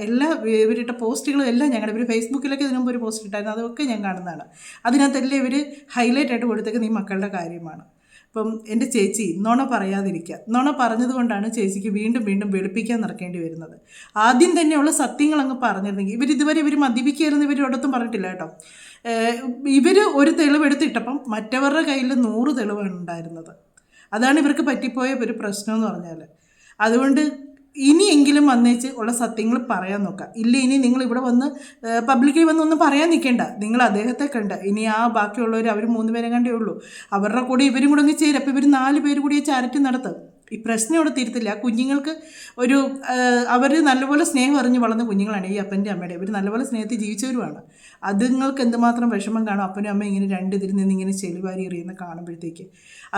ഇവരിട്ട പോസ്റ്റുകളും എല്ലാം ഞങ്ങളുടെ ഇവർ ഫേസ്ബുക്കിലൊക്കെ ഇതിനു മുമ്പ് ഒരു പോസ്റ്റ് ഇട്ടായിരുന്നു, അതൊക്കെ ഞാൻ കാണുന്നതാണ്. അതിനകത്തെല്ലാം ഇവർ ഹൈലൈറ്റ് ആയിട്ട് കൊടുത്തേക്കുന്നത് ഈ മക്കളുടെ കാര്യമാണ്. അപ്പം എൻ്റെ ചേച്ചി നുണ പറയാതിരിക്കുക. നുണ പറഞ്ഞതുകൊണ്ടാണ് ചേച്ചിക്ക് വീണ്ടും വീണ്ടും വെളുപ്പിക്കാൻ നടക്കേണ്ടി വരുന്നത്. ആദ്യം തന്നെയുള്ള സത്യങ്ങൾ അങ്ങ് പറഞ്ഞിരുന്നെങ്കിൽ ഇവർ മദ്യപിക്കുകയായിരുന്നു, ഇവർ ഒരിടത്തും പറഞ്ഞിട്ടില്ല കേട്ടോ. ഇവർ ഒരു തെളിവെടുത്തിട്ടപ്പം മറ്റവരുടെ കയ്യിൽ 100 തെളിവാണ് ഉണ്ടായിരുന്നത്. അതാണ് ഇവർക്ക് പറ്റിപ്പോയ ഒരു പ്രശ്നം എന്ന് പറഞ്ഞാൽ. അതുകൊണ്ട് ഇനിയെങ്കിലും വന്നേച്ച് ഉള്ള സത്യങ്ങൾ പറയാൻ നോക്കുക. ഇല്ല ഇനി നിങ്ങൾ ഇവിടെ വന്ന് പബ്ലിക്കിൽ വന്ന് ഒന്നും പറയാൻ നിൽക്കേണ്ട. നിങ്ങൾ അദ്ദേഹത്തെ കണ്ട് ഇനി ആ ബാക്കിയുള്ളവർ അവർ 3 പേരെ കണ്ടേ ഉള്ളൂ, അവരുടെ കൂടെ ഇവരും കൂടെ അങ്ങ് ചേരും. അപ്പോൾ ഇവർ 4 പേര് കൂടി ചാരിറ്റി നടത്തും. ഈ പ്രശ്നം ഇവിടെ തീരത്തില്ല. കുഞ്ഞുങ്ങൾക്ക് ഒരു അവർ നല്ലപോലെ സ്നേഹം അറിഞ്ഞ് വളർന്ന കുഞ്ഞുങ്ങളാണ് ഈ അപ്പൻ്റെ അമ്മയുടെ. ഇവർ നല്ലപോലെ സ്നേഹത്തിൽ ജീവിച്ചവരുമാണ്. അതുങ്ങൾക്ക് എന്തുമാത്രം വിഷമം കാണും അപ്പനും അമ്മയും ഇങ്ങനെ രണ്ടിതിൽ നിന്ന് ഇങ്ങനെ ചെളിവാരി എറിയുന്ന കാണുമ്പോഴത്തേക്ക്.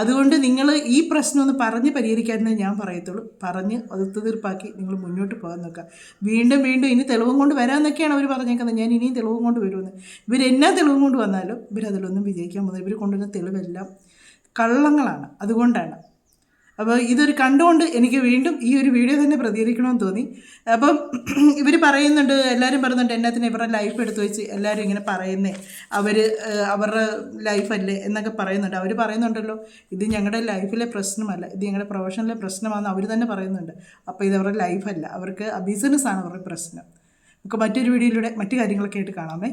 അതുകൊണ്ട് നിങ്ങൾ ഈ പ്രശ്നം ഒന്ന് പറഞ്ഞ് പരിഹരിക്കാമെന്നേ ഞാൻ പറയത്തുള്ളൂ. പറഞ്ഞ് ഒത്തുതീർപ്പാക്കി നിങ്ങൾ മുന്നോട്ട് പോകാൻ നോക്കുക. വീണ്ടും വീണ്ടും ഇനി തെളിവും കൊണ്ട് വരാമെന്നൊക്കെയാണ് അവർ പറഞ്ഞേക്കുന്നത്. ഞാൻ ഇനിയും തെളിവും കൊണ്ട് വരുമെന്ന്. ഇവരെന്നാ തെളിവും കൊണ്ട് വന്നാലും ഇവരതിലൊന്നും വിജയിക്കാൻ പോകുന്നത്. ഇവർ കൊണ്ടുവരുന്ന തെളിവെല്ലാം കള്ളങ്ങളാണ്. അതുകൊണ്ടാണ്. അപ്പോൾ ഇതൊരു കണ്ടുകൊണ്ട് എനിക്ക് വീണ്ടും ഈ ഒരു വീഡിയോ തന്നെ പ്രതികരിക്കണമെന്ന് തോന്നി. അപ്പം ഇവർ പറയുന്നുണ്ട്, എല്ലാവരും പറയുന്നുണ്ട് എന്നാത്തിന് ഇവരുടെ ലൈഫ് എടുത്തു വെച്ച് എല്ലാവരും ഇങ്ങനെ പറയുന്നേ, അവരുടെ ലൈഫല്ലേ എന്നൊക്കെ പറയുന്നുണ്ട്. അവർ പറയുന്നുണ്ടല്ലോ ഇത് ഞങ്ങളുടെ ലൈഫിലെ പ്രശ്നമല്ല, ഇത് ഞങ്ങളുടെ പ്രൊഫഷനിലെ പ്രശ്നമാണെന്ന് അവർ തന്നെ പറയുന്നുണ്ട്. അപ്പോൾ ഇത് അവരുടെ ലൈഫല്ല, അവർക്ക് ബിസിനസ്സാണ് അവരുടെ പ്രശ്നം. നമുക്ക് മറ്റൊരു വീഡിയോയിലൂടെ മറ്റു കാര്യങ്ങളൊക്കെ ആയിട്ട് കാണാമേ.